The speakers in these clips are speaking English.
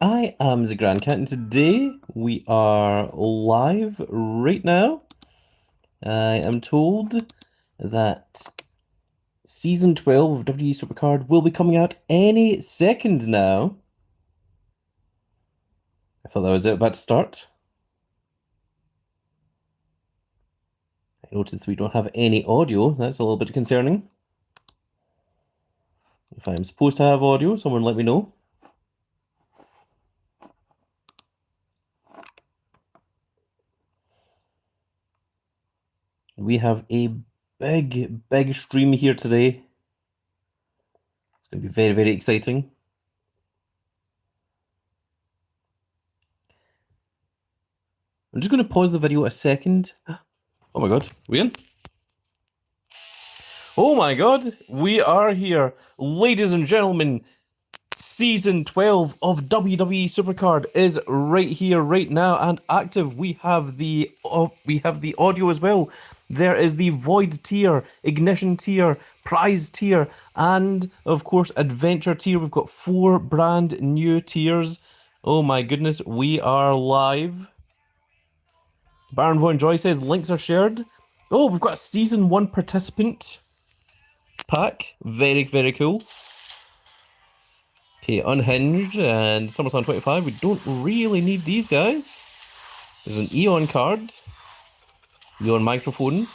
I am the Grand Cat, and today we are live right now. I am told that Season 12 of WWE Supercard will be coming out any second now. I thought that was it, about to start. I noticed we don't have any audio. That's a little bit concerning. If I'm supposed to have audio, someone let me know. We have a big stream here today. It's going to be very exciting. I'm just going to pause the video a second. Oh my god, we in? Oh my god, we are here. Ladies and gentlemen, Season 12 of WWE Supercard is right here, right now, and active. We have the audio as well. There is the Void tier, Ignition tier, Prize tier, and of course Adventure tier. We've got 4 brand new tiers. Oh my goodness, we are live. Baron Von Joy says links are shared. Oh, we've got a Season 1 participant pack. Very cool. Okay, Unhinged and SummerSlam 25. We don't really need these guys. There's an Eon card. Eon microphone.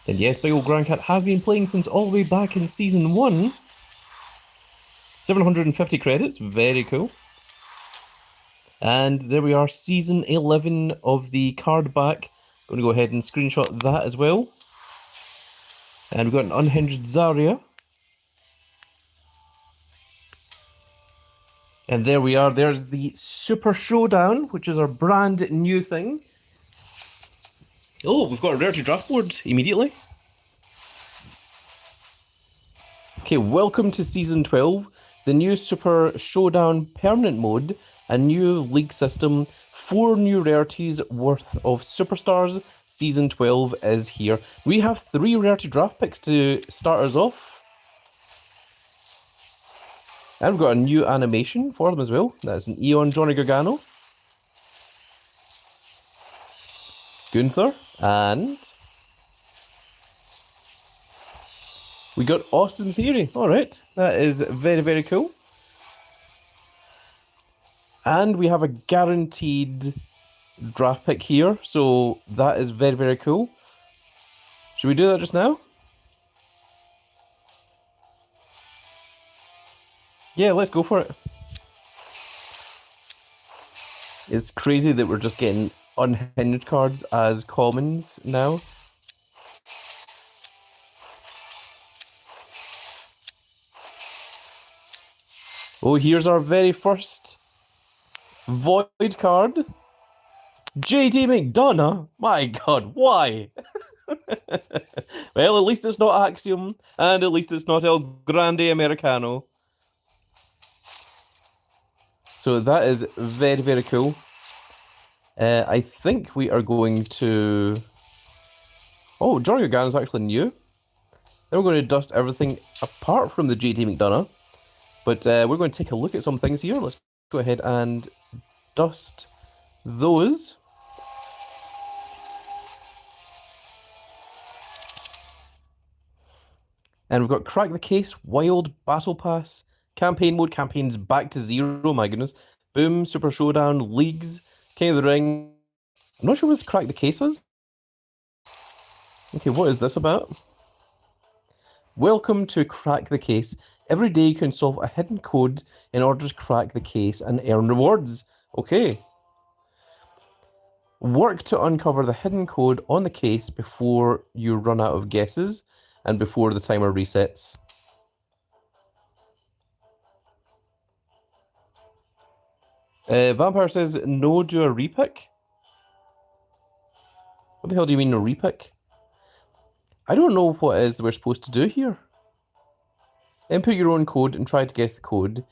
And yes, Big Ol' Grand Cat has been playing since all the way back in Season 1. 750 credits. Very cool. And there we are, Season 11 of the card back. Going to go ahead and screenshot that as well. And we've got an Unhinged Zarya. And there we are, there's the Super Showdown, which is our brand new thing. Oh, we've got a rarity draft board immediately. Okay, welcome to Season 12, the new Super Showdown permanent mode, a new league system, 4 new rarities worth of superstars. Season 12 is here. We have 3 rarity draft picks to start us off. And we've got a new animation for them as well. That's an Eon Johnny Gargano, Gunther, and we got Austin Theory. Alright, that is very cool. And we have a guaranteed draft pick here, so that is very cool. Should we do that just now? Yeah, let's go for it. It's crazy that we're just getting unhinged cards as commons now. Oh, here's our very first Void card. JT McDonough? My god, why? Well, at least it's not Axiom, and at least it's not El Grande Americano. So that is very cool. I think we are going to... Oh, Johnny Gargano is actually new. Then we're going to dust everything apart from the JT McDonough. But we're going to take a look at some things here. Let's go ahead and dust those. And we've got Crack the Case, Wild, Battle Pass, Campaign Mode, Campaigns back to 0, my goodness. Boom, Super Showdown, Leagues, King of the Ring. I'm not sure what Crack the Case is. Okay, what is this about? Welcome to Crack the Case. Every day you can solve a hidden code in order to crack the case and earn rewards. Okay. Work to uncover the hidden code on the case before you run out of guesses and before the timer resets. Vampire says, no, do a repick. What the hell do you mean, a repick? I don't know what it is we're supposed to do here. Input your own code and try to guess the code.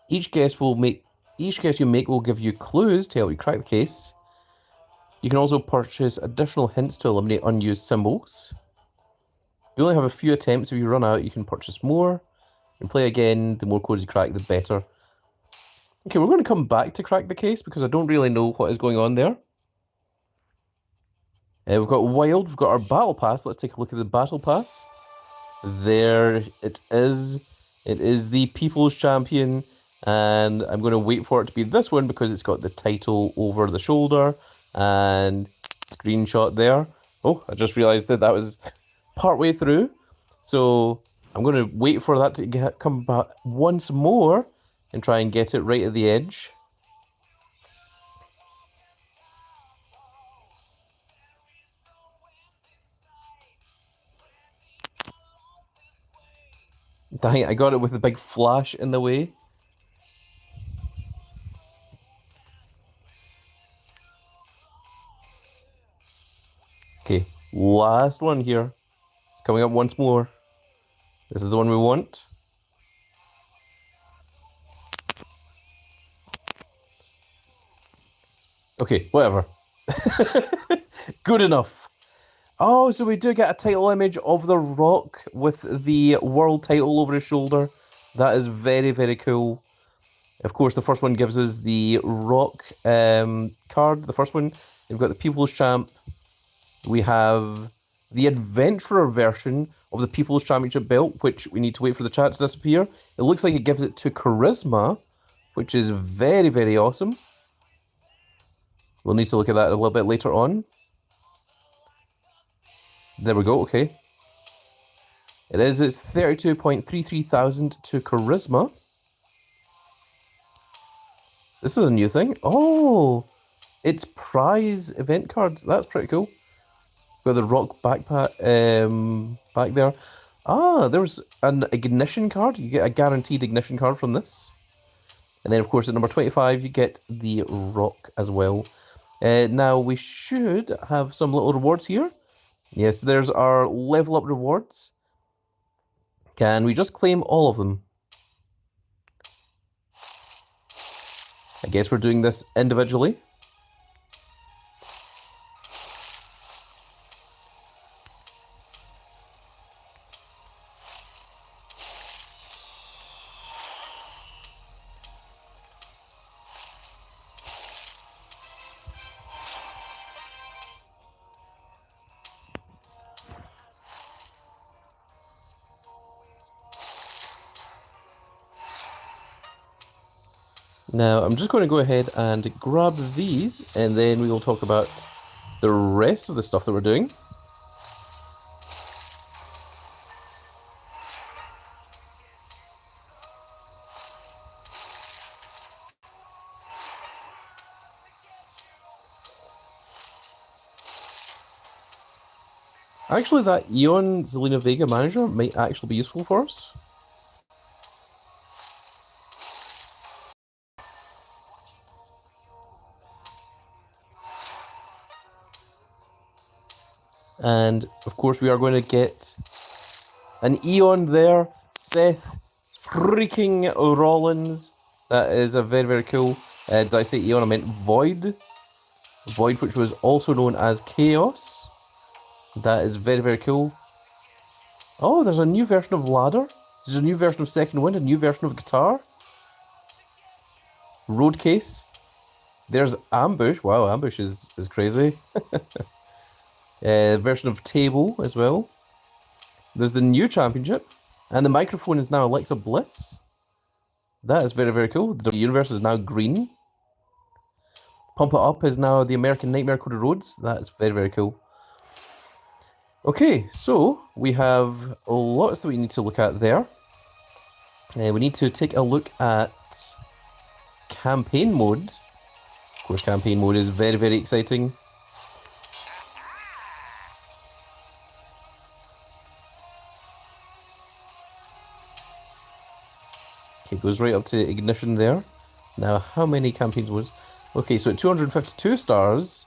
Each guess you make will give you clues to help you crack the case. You can also purchase additional hints to eliminate unused symbols. You only have a few attempts. If you run out, you can purchase more. And play again, the more codes you crack, the better. Okay, we're going to come back to crack the case because I don't really know what is going on there. We've got Wild, we've got our Battle Pass. Let's take a look at the Battle Pass. There it is. It is the People's Champion, and I'm going to wait for it to be this one because it's got the title over the shoulder and screenshot there. Oh, I just realized that that was partway through. So I'm going to wait for that to come back once more and try and get it right at the edge. Dang it, I got it with the big flash in the way. Okay, last one here. It's coming up once more. This is the one we want. Okay, whatever. Good enough. Oh, so we do get a title image of The Rock with the world title over his shoulder. That is very, very cool. Of course, the first one gives us the Rock card. The first one, we've got the People's Champ. We have the Adventurer version of the People's Championship belt, which we need to wait for the chat to disappear. It looks like it gives it to Charisma, which is very, very awesome. We'll need to look at that a little bit later on. There we go, okay. It's 32.33 thousand to Charisma. This is a new thing. Oh, it's prize event cards. That's pretty cool. Got the Rock backpack back there. Ah, there's an ignition card. You get a guaranteed ignition card from this. And then, of course, at number 25, you get the Rock as well. Now, we should have some little rewards here. Yes, there's our level up rewards. Can we just claim all of them? I guess we're doing this individually. Now, I'm just going to go ahead and grab these, and then we will talk about the rest of the stuff that we're doing. Actually, that Eon Zelina Vega manager might actually be useful for us. And, of course, we are going to get an Eon there. Seth freaking Rollins. That is a very, very cool. Did I say Eon? I meant Void. Void, which was also known as Chaos. That is very, very cool. Oh, there's a new version of Ladder. There's a new version of Second Wind, a new version of Guitar. Roadcase. There's Ambush. Wow, Ambush is crazy. Version of Table as well. There's the new championship. And the microphone is now Alexa Bliss. That is very, very cool. The universe is now green. Pump It Up is now the American Nightmare Cody Rhodes. That is very, very cool. Okay, so we have lots that we need to look at there. We need to take a look at campaign mode. Of course, campaign mode is very, very exciting. Okay, goes right up to ignition there. Now, how many campaigns was? Okay, so at 252 stars,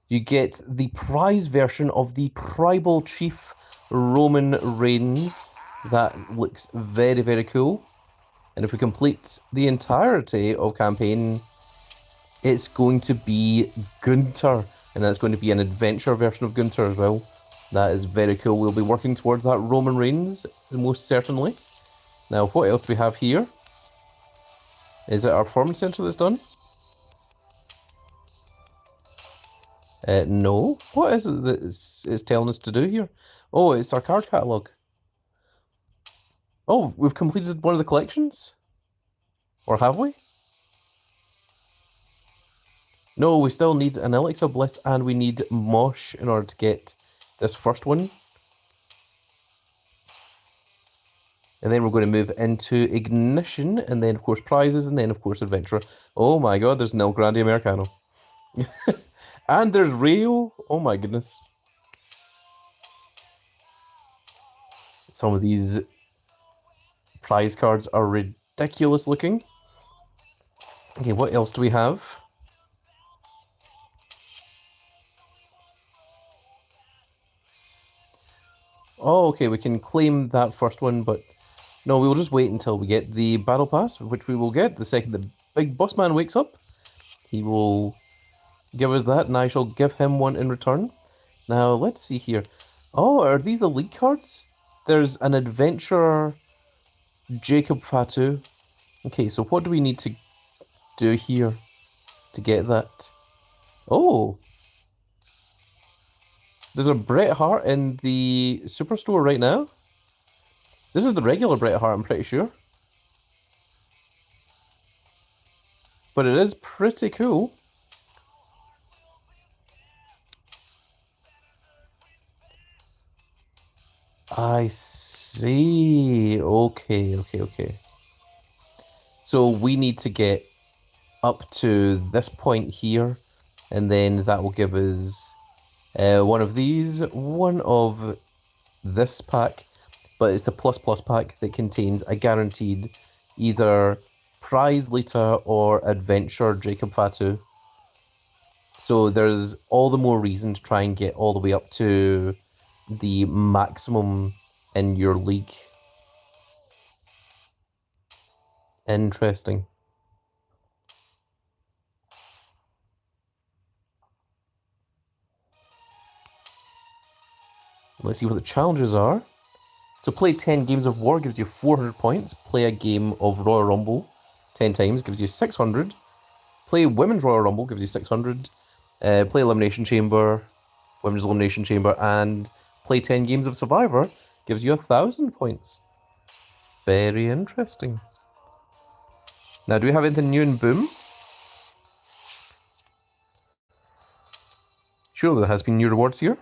you get the prize version of the Tribal Chief Roman Reigns. That looks very, very cool. And if we complete the entirety of campaign, it's going to be Gunther. And that's going to be an adventure version of Gunther as well. That is very cool. We'll be working towards that Roman Reigns, most certainly. Now, what else do we have here? Is it our performance center that's done? No. What is it that it's telling us to do here? Oh, it's our card catalog. Oh, we've completed one of the collections? Or have we? No, we still need an Elixir Bliss and we need Mosh in order to get this first one. And then we're going to move into Ignition, and then, of course, Prizes, and then, of course, Adventure. Oh my god, there's Nel Grande Americano. And there's Rio. Oh my goodness. Some of these prize cards are ridiculous looking. Okay, what else do we have? Oh, okay, we can claim that first one, but no, we'll just wait until we get the Battle Pass, which we will get the second the big boss man wakes up. He will give us that, and I shall give him one in return. Now, let's see here. Oh, are these the league cards? There's an Adventurer Jacob Fatu. Okay, so what do we need to do here to get that? Oh, there's a Bret Hart in the Superstore right now. This is the regular Bret Hart, I'm pretty sure. But it is pretty cool. I see. Okay. So we need to get up to this point here, and then that will give us one of these, one of this pack, but it's the plus plus pack that contains a guaranteed either prize Lita or adventure Jacob Fatu. So there's all the more reason to try and get all the way up to the maximum in your league. Interesting. Let's see what the challenges are. So play 10 games of war gives you 400 points. Play a game of Royal Rumble 10 times gives you 600. Play Women's Royal Rumble gives you 600. Play Elimination Chamber, Women's Elimination Chamber, and play 10 games of Survivor gives you 1,000 points. Very interesting. Now, do we have anything new in Boom? Surely there has been new rewards here.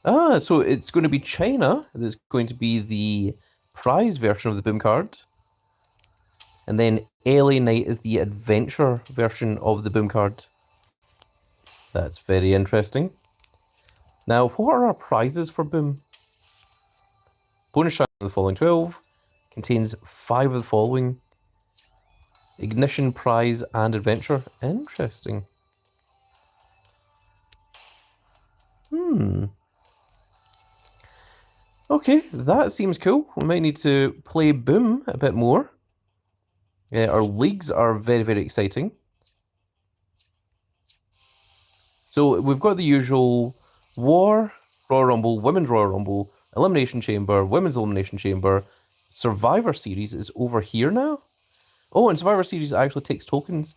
Ah, so it's going to be China that's going to be the prize version of the Boom card. And then LA Knight is the adventure version of the Boom card. That's very interesting. Now, what are our prizes for Boom? Bonus shot of the following 12. Contains 5 of the following. Ignition, prize, and adventure. Interesting. Okay, that seems cool. We might need to play Boom a bit more. Our leagues are very, very exciting. So we've got the usual War, Royal Rumble, Women's Royal Rumble, Elimination Chamber, Women's Elimination Chamber. Survivor Series is over here now? Oh, and Survivor Series actually takes tokens.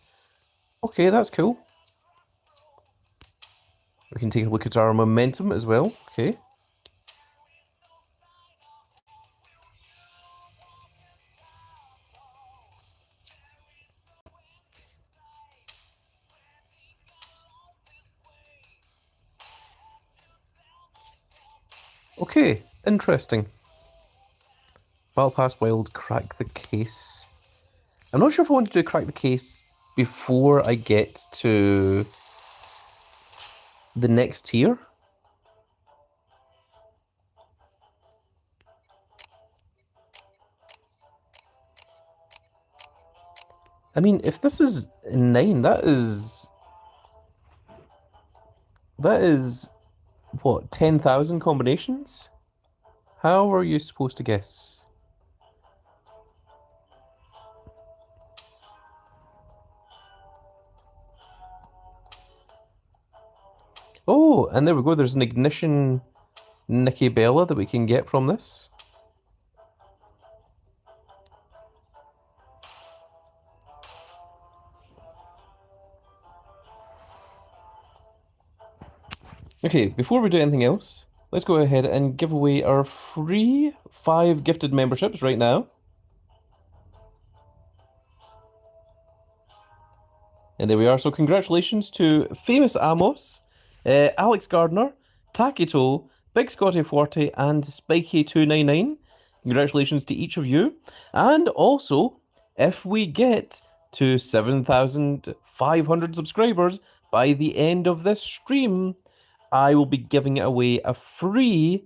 Okay, that's cool. We can take a look at our momentum as well. Okay. Okay, interesting. Battlepass Wild, crack the case. I'm not sure if I want to do crack the case before I get to the next tier. I mean, if this is 9, that is what, 10,000 combinations? How are you supposed to guess? Oh, and there we go. There's an ignition Nikki Bella that we can get from this. Okay, before we do anything else, let's go ahead and give away our free 5 gifted memberships right now. And there we are. So congratulations to Famous Amos, Alex Gardner, Takito, Big Scotty 40, and Spikey299. Congratulations to each of you. And also, if we get to 7,500 subscribers by the end of this stream, I will be giving away a free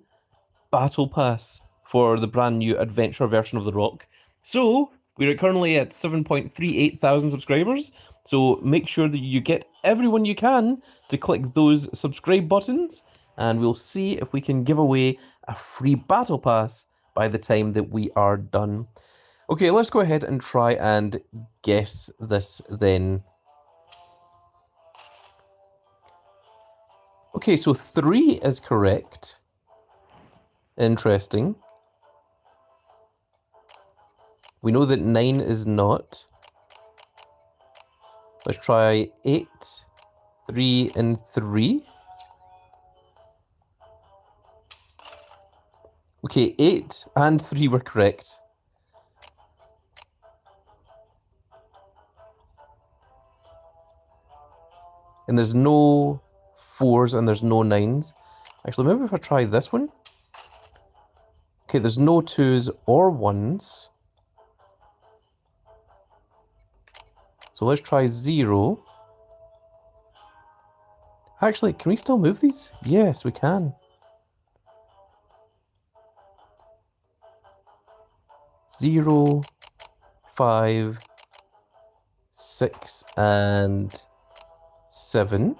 Battle Pass for the brand new adventure version of The Rock. So, we're currently at 7.38 thousand subscribers, so make sure that you get everyone you can to click those subscribe buttons, and we'll see if we can give away a free Battle Pass by the time that we are done. Okay, let's go ahead and try and guess this then. Okay, so 3 is correct. Interesting. We know that 9 is not. Let's try 8, 3, and 3. Okay, 8 and 3 were correct. And there's no 4s and there's no 9s. Actually, maybe if I try this one. Okay, there's no 2s or 1s. So let's try 0. Actually, can we still move these? Yes, we can. 0, 5, 6, and 7.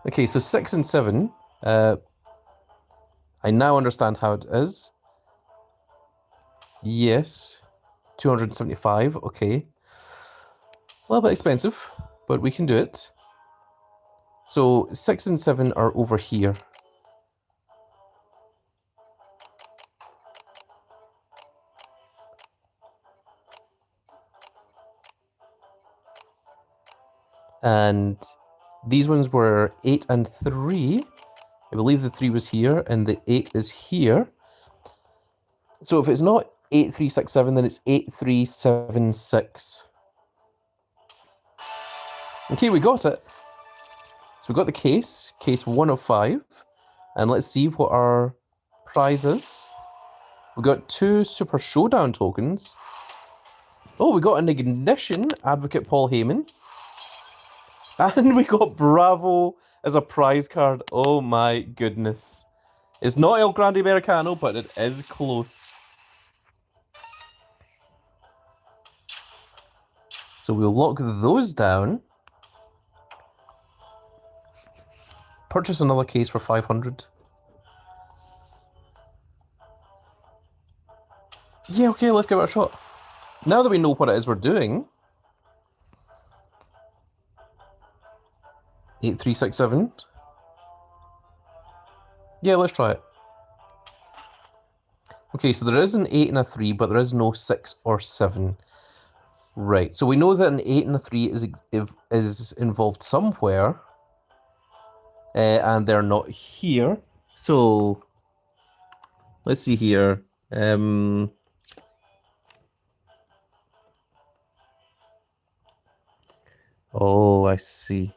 Okay, so 6 and 7. I now understand how it is. Yes. 275, okay. A little bit expensive, but we can do it. So 6 and 7 are over here. And these ones were 8 and 3. I believe the 3 was here, and the 8 is here. So if it's not 8367, then it's 8376. Okay, we got it. So we got the case 1 of 5. And let's see what our prize is. We got 2 Super Showdown tokens. Oh, we got an Ignition Advocate Paul Heyman. And we got Bravo as a prize card. Oh my goodness. It's not El Grande Americano, but it is close. So we'll lock those down. Purchase another case for 500. Yeah, okay, let's give it a shot. Now that we know what it is we're doing. 8367. Yeah, let's try it. Okay, so there is an 8 and a 3, but there is no 6 or 7. Right, so we know that an 8 and a 3 is involved somewhere. And they're not here. So, let's see here. Oh, I see.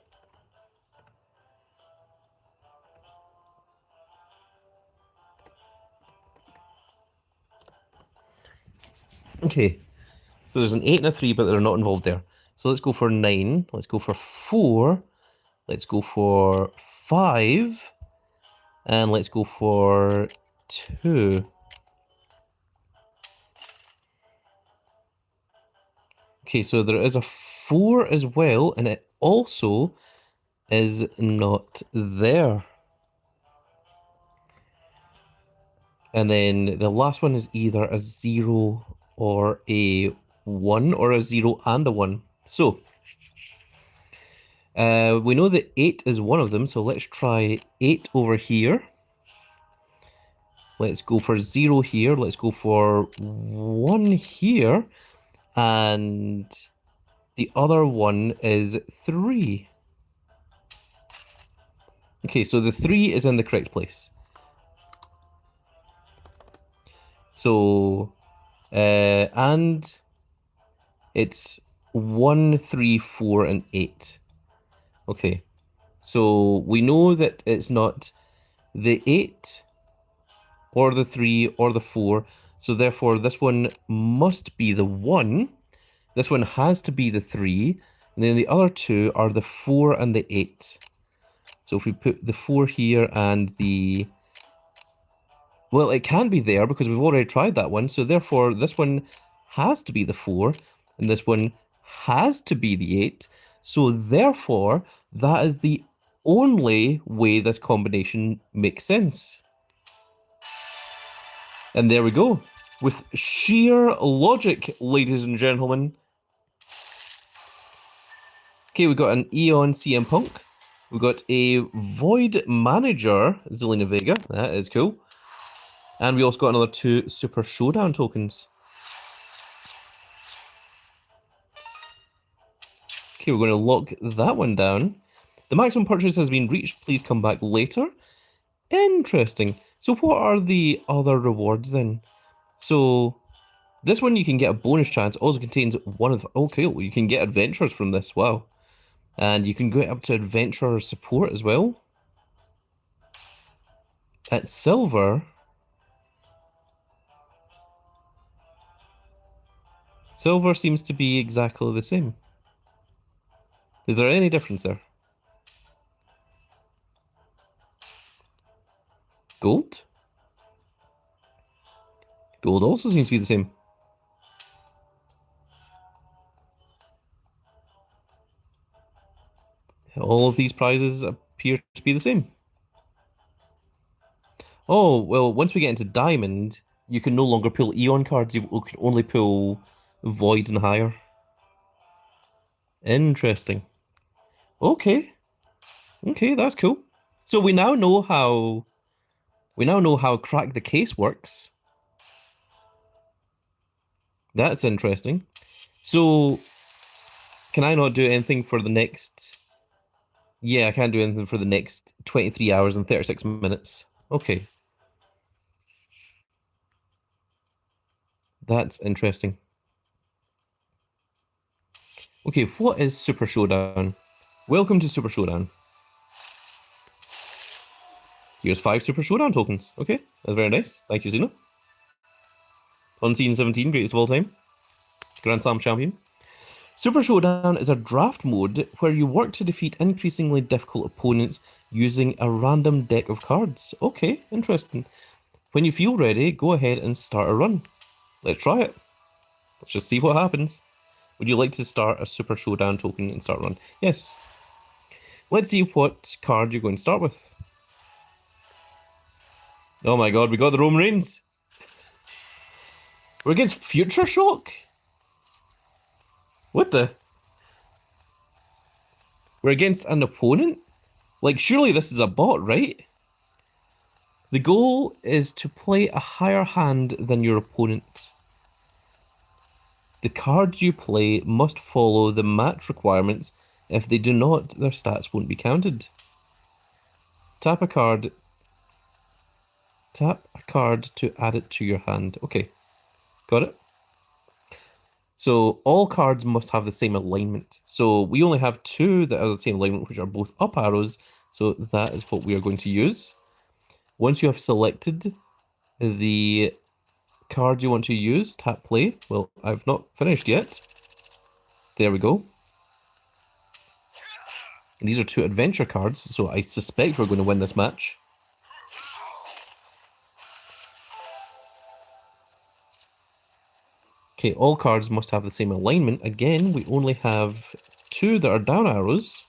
Okay, so there's an 8 and a 3, but they're not involved there. So let's go for 9. Let's go for 4. Let's go for 5. And let's go for 2. Okay, so there is a 4 as well, and it also is not there. And then the last one is either a 0 or a 1, or a 0 and a 1. So, We know that 8 is one of them, so let's try 8 over here. Let's go for 0 here. Let's go for 1 here. And the other one is 3. Okay, so the 3 is in the correct place. So, and it's 1, 3, 4, and 8. Okay, so we know that it's not the 8 or the 3 or the 4. So therefore, this one must be the 1. This one has to be the 3. And then the other two are the 4 and the 8. So if we put the 4 here and the... Well, it can't be there because we've already tried that one. So therefore, this one has to be the 4. And this one has to be the 8. So therefore, that is the only way this combination makes sense. And there we go. With sheer logic, ladies and gentlemen. Okay, we got an Eon CM Punk. We got a Void Manager Zelina Vega. That is cool. And we also got another 2 Super Showdown tokens. Okay, we're going to lock that one down. The maximum purchase has been reached. Please come back later. Interesting. So what are the other rewards then? So this one you can get a bonus chance. Also contains one of... Okay, well, you can get adventures from this. Wow. And you can go up to adventure support as well. At silver... Silver seems to be exactly the same. Is there any difference there? Gold? Gold also seems to be the same. All of these prizes appear to be the same. Oh, well, once we get into Diamond, you can no longer pull Eon cards. You can only pull Void and higher. Interesting. Okay. Okay, that's cool. So we now know how... We now know how Crack the Case works. That's interesting. So, can I not do anything for the next... Yeah, I can't do anything for the next 23 hours and 36 minutes. Okay. That's interesting. Okay, what is Super Showdown? Welcome to Super Showdown. Here's 5 Super Showdown tokens. Okay, that's very nice. Thank you, Xena. On season 17, greatest of all time. Grand Slam champion. Super Showdown is a draft mode where you work to defeat increasingly difficult opponents using a random deck of cards. Okay, interesting. When you feel ready, go ahead and start a run. Let's try it. Let's just see what happens. Would you like to start a Super Showdown token and start a run? Yes. Let's see what card you're going to start with. Oh my god, we got the Roman Reigns. We're against Future Shock? What the? We're against an opponent? Like, surely this is a bot, right? The goal is to play a higher hand than your opponent. The cards you play must follow the match requirements. If they do not, their stats won't be counted. Tap a card. Tap a card to add it to your hand. Okay, got it. So all cards must have the same alignment. So we only have 2 that are the same alignment, which are both up arrows. So that is what we are going to use. Once you have selected the card you want to use, tap play. Well, I've not finished yet. There we go. And these are 2 adventure cards, so I suspect we're going to win this match. Okay, all cards must have the same alignment. Again, we only have 2 that are down arrows.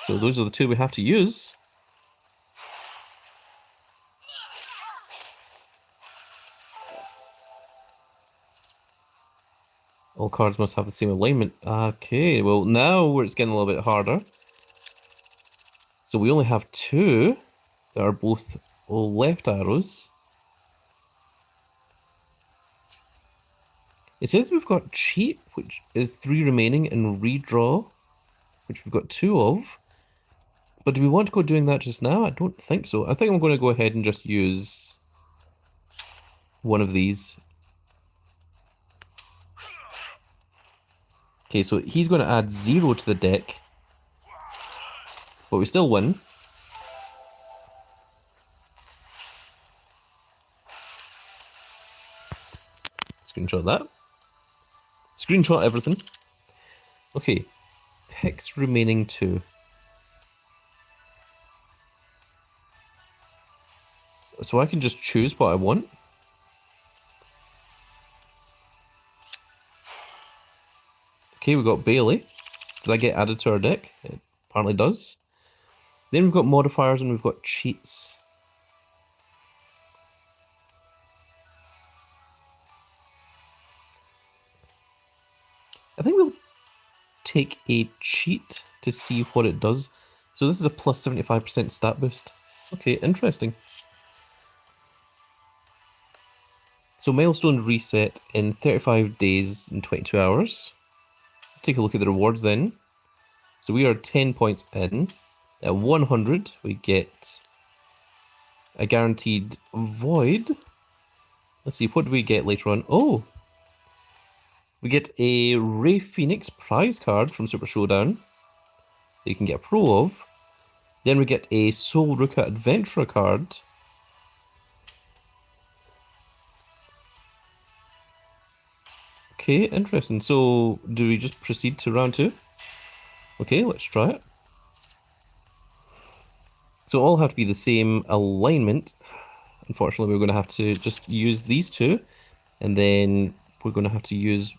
So those are the 2 we have to use. All cards must have the same alignment. Okay, well now it's getting a little bit harder. So we only have two that are both left arrows. It says we've got cheat, which is 3 remaining, and redraw, which we've got 2 of. But do we want to go doing that just now? I don't think so. I think I'm going to go ahead and just use one of these. Okay, so he's going to add 0 to the deck. But we still win. Screenshot that. Screenshot everything. Okay. Picks remaining 2. So I can just choose what I want. Okay, we've got Bailey. Does that get added to our deck? It apparently does. Then we've got modifiers and we've got cheats. I think we'll take a cheat to see what it does. So this is a plus 75% stat boost. Okay, interesting. So milestone reset in 35 days and 22 hours. Let's take a look at the rewards then. So we are 10 points in. At 100, we get a guaranteed void. Let's see, what do we get later on? Oh! We get a Ray Phoenix prize card from Super Showdown that you can get a pro of. Then we get a Soul Ruka Adventurer card. Okay, interesting. So, do we just proceed to round 2? Okay, let's try it. So all have to be the same alignment. Unfortunately, we're going to have to just use these two. And then we're going to have to use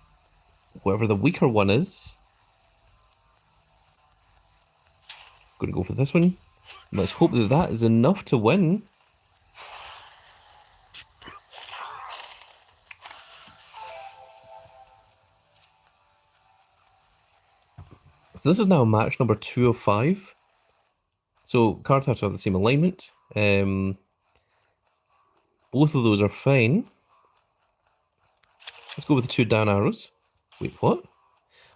whatever the weaker one is. Going to go for this one. Let's hope that that is enough to win. So this is now match number 2 of 5. So cards have to have the same alignment. Both of those are fine. Let's go with the 2 down arrows. Wait, what?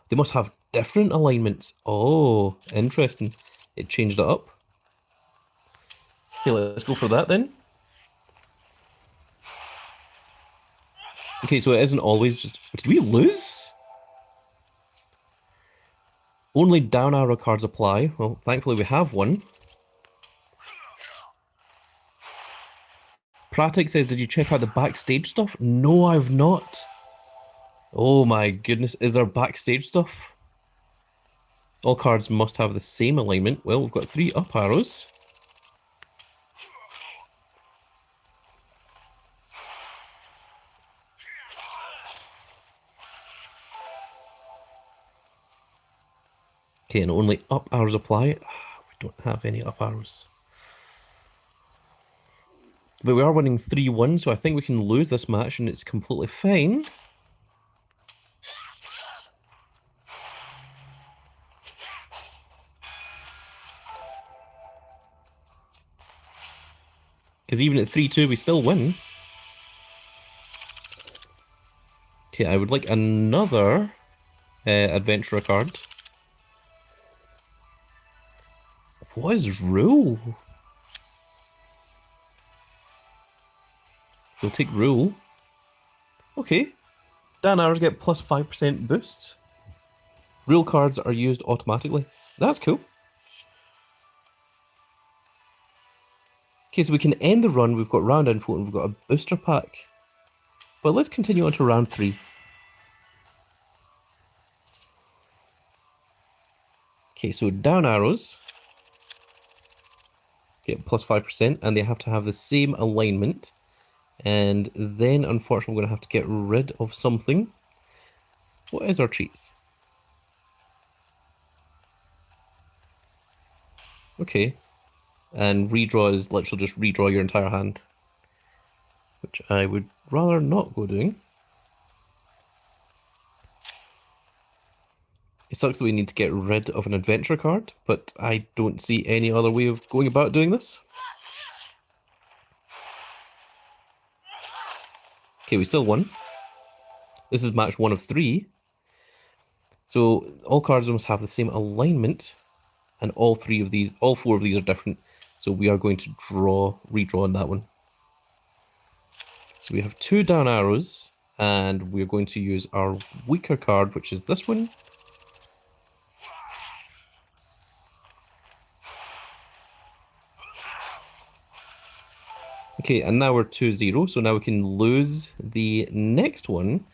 They must have different alignments. Oh, interesting. It changed it up. Okay, let's go for that then. Okay, so it isn't always just... Did we lose? Only down arrow cards apply. Well, thankfully we have one. Pratik says, did you check out the backstage stuff? No, I've not. Oh my goodness, is there backstage stuff? All cards must have the same alignment. Well, we've got 3 up arrows. Okay, and only up arrows apply. We don't have any up arrows. But we are winning 3-1, so I think we can lose this match and it's completely fine. Because even at 3-2, we still win. Okay, I would like another adventurer card. What is rule? We'll take rule. Okay. Dan arrows get plus 5% boost. Rule cards are used automatically. That's cool. Okay, so we can end the run. We've got round info and we've got a booster pack. But let's continue on to round 3. Okay, so down arrows get plus 5%, and they have to have the same alignment. And then, unfortunately, we're going to have to get rid of something. What is our cheats? Okay. And redraw is literally just redraw your entire hand. Which I would rather not go doing. It sucks that we need to get rid of an adventure card, but I don't see any other way of going about doing this. Okay, we still won. This is match 1 of 3. So all cards must have the same alignment, and all 4 of these are different. So we are going to redraw on that one. So we have 2 down arrows, and we're going to use our weaker card, which is this one. Okay, and now we're 2-0, so now we can lose the next one.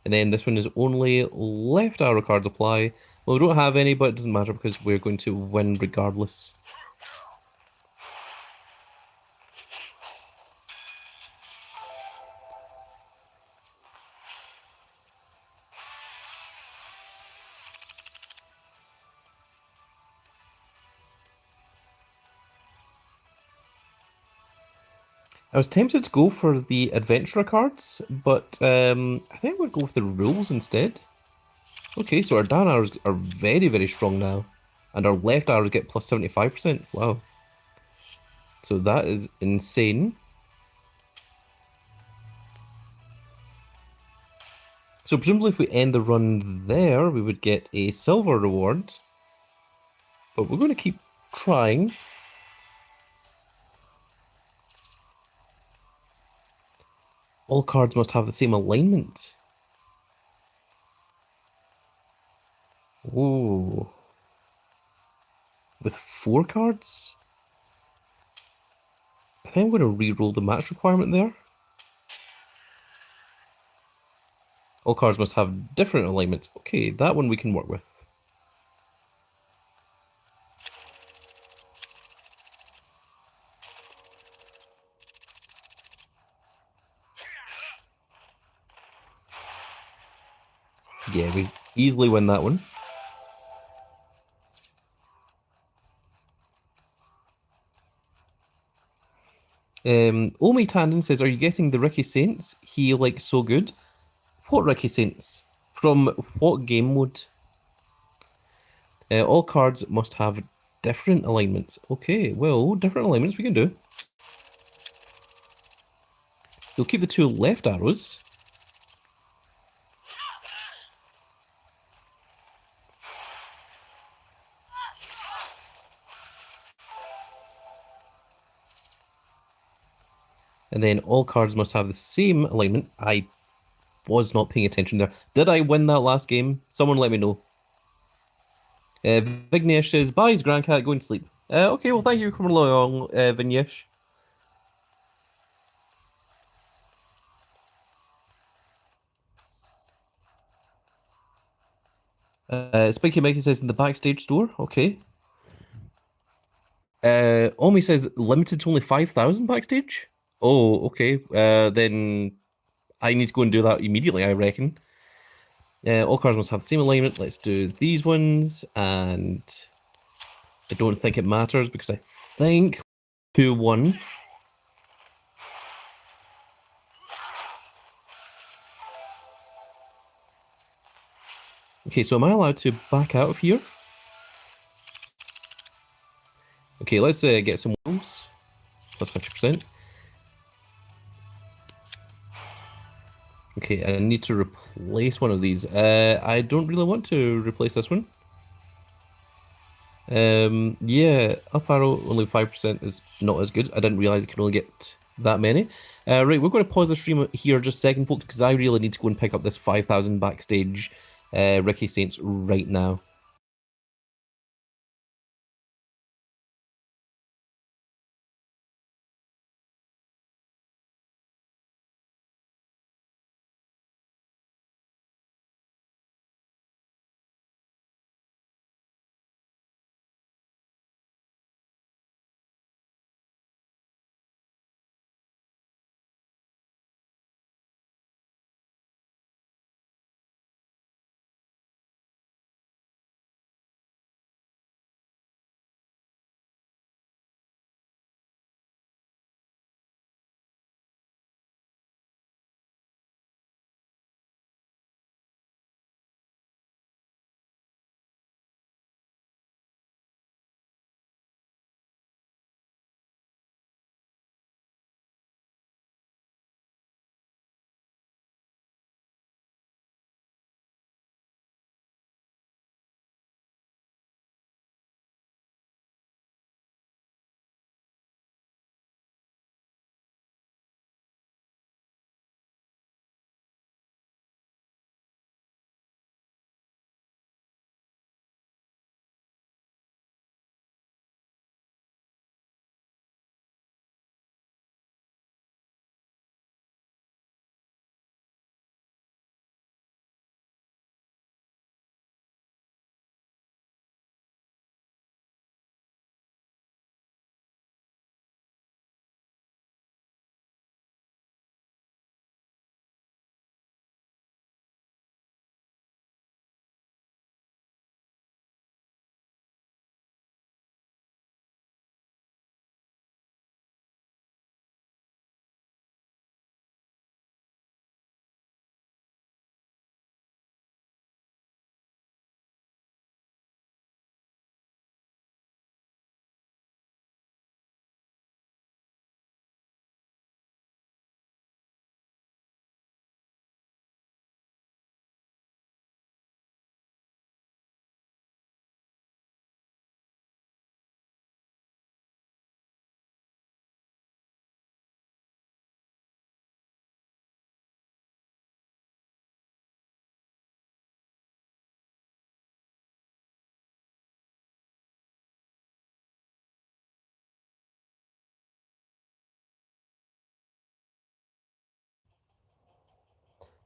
And then this one is only left arrow cards apply. Well, we don't have any, but it doesn't matter because we're going to win regardless. I was tempted to go for the adventurer cards, but I think we'll go with the rules instead. Okay, so our down arrows are very, very strong now. And our left arrows get plus 75%. Wow. So that is insane. So presumably if we end the run there, we would get a silver reward. But we're going to keep trying. All cards must have the same alignment. Ooh. With 4 cards? I think I'm going to re-roll the match requirement there. All cards must have different alignments. Okay, that one we can work with. Yeah, we easily win that one. Omi Tandon says, are you getting the Ricky Saints? He like so good. What Ricky Saints? From what game mode? All cards must have different alignments. Okay, well, different alignments we can do. We'll keep the 2 left arrows. And then all cards must have the same alignment. I was not paying attention there. Did I win that last game? Someone let me know. Vignesh says, bye, his grandcat, going to sleep. Okay, well, thank you for coming along, Vignesh. Spiky Mikey says, in the backstage store. Okay. Omi says, limited to only 5,000 backstage? Oh, okay. Then I need to go and do that immediately, I reckon. All cards must have the same alignment. Let's do these ones, and I don't think it matters because I think 2-1. Okay, so am I allowed to back out of here? Okay, let's get some wheels. Plus 50%. Okay, I need to replace one of these. I don't really want to replace this one. Yeah, up arrow only 5% is not as good. I didn't realize it can only get that many. Right, we're going to pause the stream here just a second, folks, because I really need to go and pick up this 5,000 backstage Ricky Saints right now.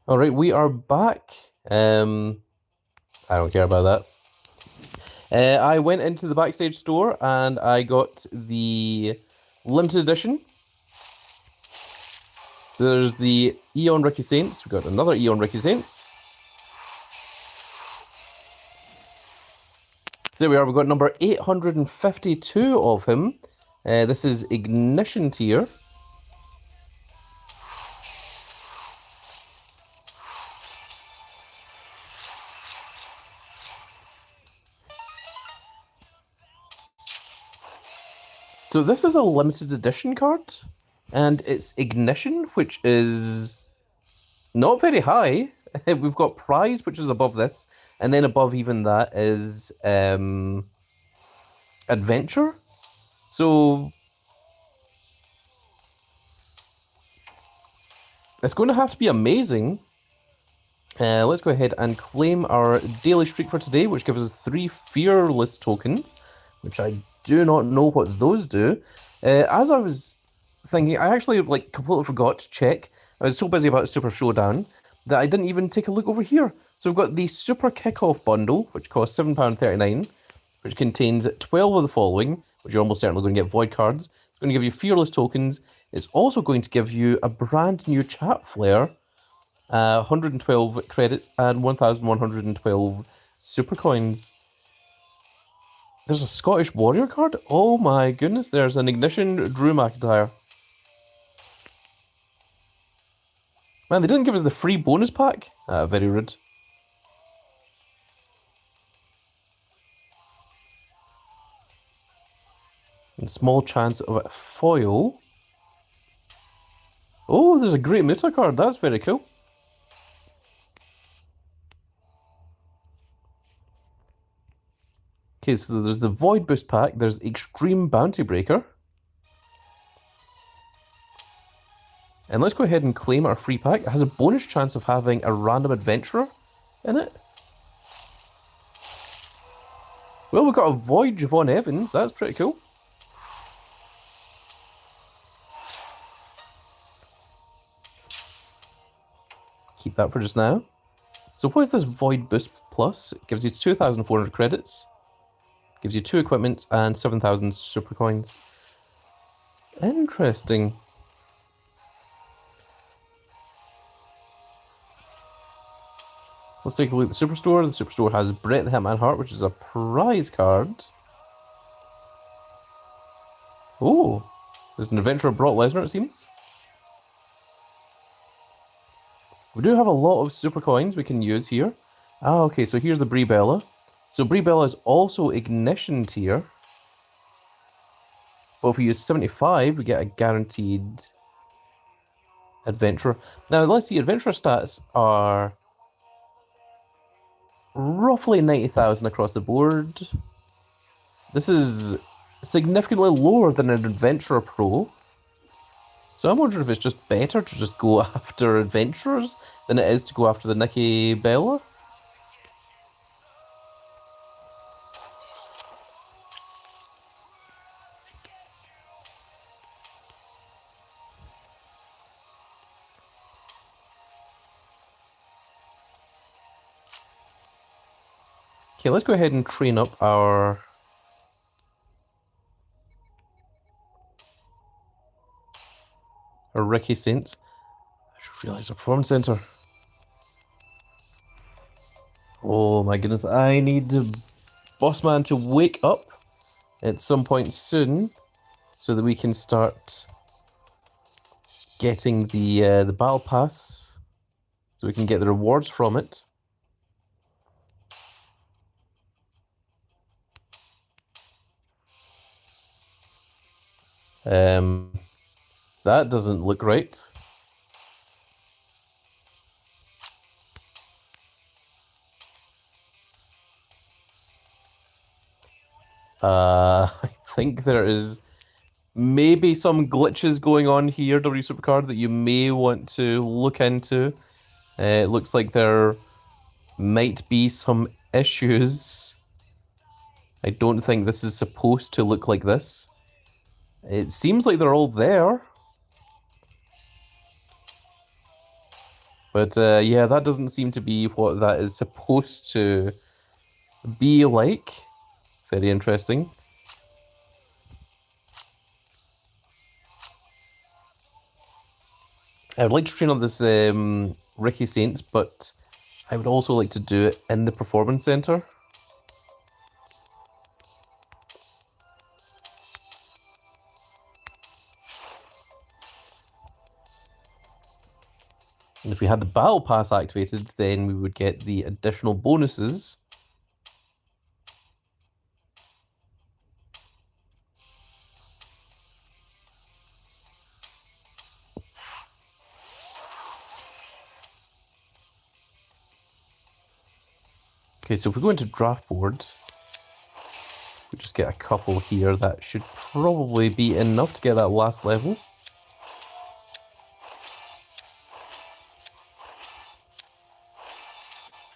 All right, we are back. I don't care about that. I went into the backstage store and I got the limited edition. So there's the Eon Ricky Saints. We got another Eon Ricky Saints. So there we are. We've got number 852 of him. This is Ignition tier. So this is a limited edition card, and it's Ignition, which is not very high. We've got Prize, which is above this, and then above even that is Adventure. So it's going to have to be amazing. Let's go ahead and claim our daily streak for today, which gives us 3 Fearless tokens, which I do not know what those do. As I was thinking, I actually completely forgot to check. I was so busy about Super Showdown that I didn't even take a look over here. So we've got the Super Kickoff bundle, which costs £7.39, which contains 12 of the following, which you're almost certainly going to get void cards. It's going to give you Fearless tokens. It's also going to give you a brand new chat flare, 112 credits, and 1,112 super coins. There's a Scottish Warrior card? Oh my goodness, there's an Ignition Drew McIntyre. Man, they didn't give us the free bonus pack? Very rude. And small chance of a foil. Oh, there's a Great Muta card. That's very cool. Okay, so there's the Void Boost pack. There's Extreme Bounty Breaker. And let's go ahead and claim our free pack. It has a bonus chance of having a random adventurer in it. Well, we've got a Void Javon Evans. That's pretty cool. Keep that for just now. So what is this Void Boost Plus? It gives you 2,400 credits. Gives you 2 equipment and 7,000 super coins. Interesting. Let's take a look at the Superstore. The Superstore has Bret the Hitman Hart, which is a prize card. Oh, there's an adventure of Brock Lesnar, it seems. We do have a lot of super coins we can use here. Ah, okay, so here's the Brie Bella. So Brie Bella is also Ignition tier. But if we use 75, we get a guaranteed adventurer. Now, let's see, adventurer stats are roughly 90,000 across the board. This is significantly lower than an Adventurer Pro. So I'm wondering if it's just better to just go after adventurers than it is to go after the Nikki Bella. Okay, let's go ahead and train up our Ricky Saints. I just realized our performance center. Oh my goodness, I need the boss man to wake up at some point soon so that we can start getting the battle pass, so we can get the rewards from it. That doesn't look right. I think there is maybe some glitches going on here, W Supercard, that you may want to look into. It looks like there might be some issues. I don't think this is supposed to look like this. It seems like they're all there. But yeah, that doesn't seem to be what that is supposed to be like. Very interesting. I would like to train on this Ricky Saints, but I would also like to do it in the Performance Center. And if we had the Battle Pass activated, then we would get the additional bonuses. Okay, so if we go into draft board, we just get a couple here. That should probably be enough to get that last level.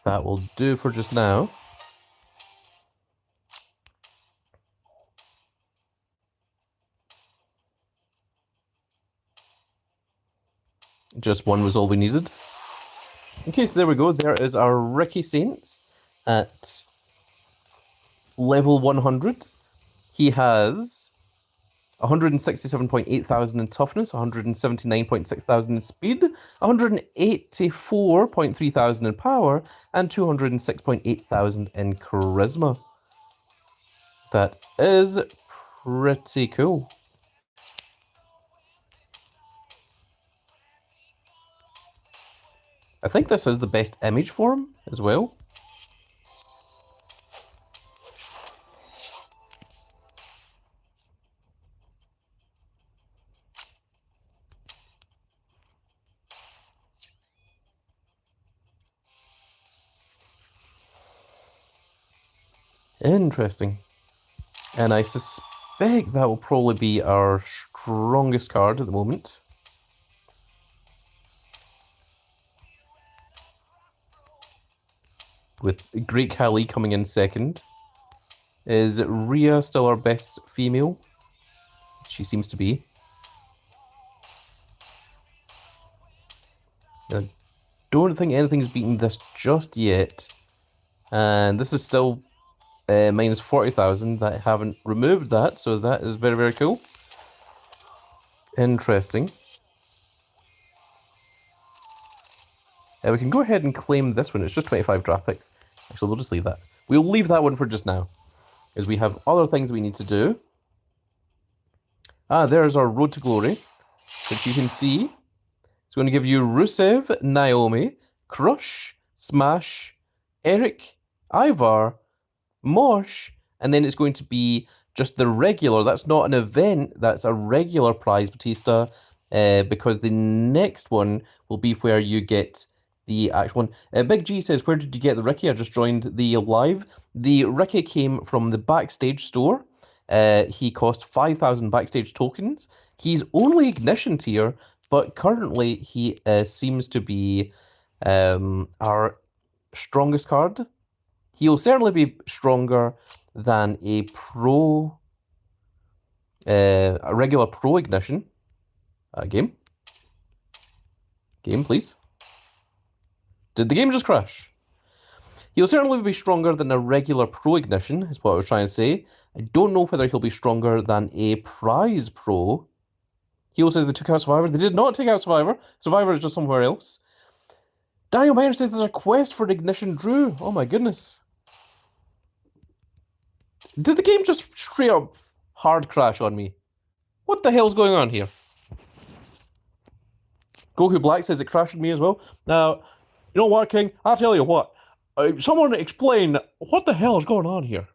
That will do for just now. Just one was all we needed. Okay, so there we go. There is our Ricky Saints at level 100. He has 167.8 thousand in toughness, 179.6 thousand in speed, 184.3 thousand in power, and 206.8 thousand in charisma. That is pretty cool. I think this is the best image for him as well. Interesting. And I suspect that will probably be our strongest card at the moment. With Great Khali coming in second. Is Rhea still our best female? She seems to be. I don't think anything's beaten this just yet. And this is still minus 40,000. I haven't removed that, so that is very, very cool. Interesting. We can go ahead and claim this one. It's just 25 draft picks. Actually, we'll just leave that. We'll leave that one for just now, as we have other things we need to do. Ah, there's our Road to Glory, which you can see. It's going to give you Rusev, Naomi, Crush, Smash, Eric, Ivar, Mosh, and then it's going to be just the regular. That's not an event, that's a regular prize, Batista, because the next one will be where you get the actual one. Big G says, where did you get the Ricky? I just joined the live. The Ricky came from the backstage store. He cost 5,000 backstage tokens. He's only Ignition tier, but currently he seems to be our strongest card. He'll certainly be stronger than a pro, a regular pro Ignition game. Game, please. Did the game just crash? He'll certainly be stronger than a regular pro Ignition, is what I was trying to say. I don't know whether he'll be stronger than a prize pro. He also says they took out Survivor. They did not take out Survivor. Survivor is just somewhere else. Daniel Meyer says there's a quest for Ignition Drew. Oh my goodness. Did the game just straight up hard crash on me? What the hell's going on here? Goku Black says it crashed on me as well. Now, you know what, King? I'll tell you what. Someone explain what the hell is going on here.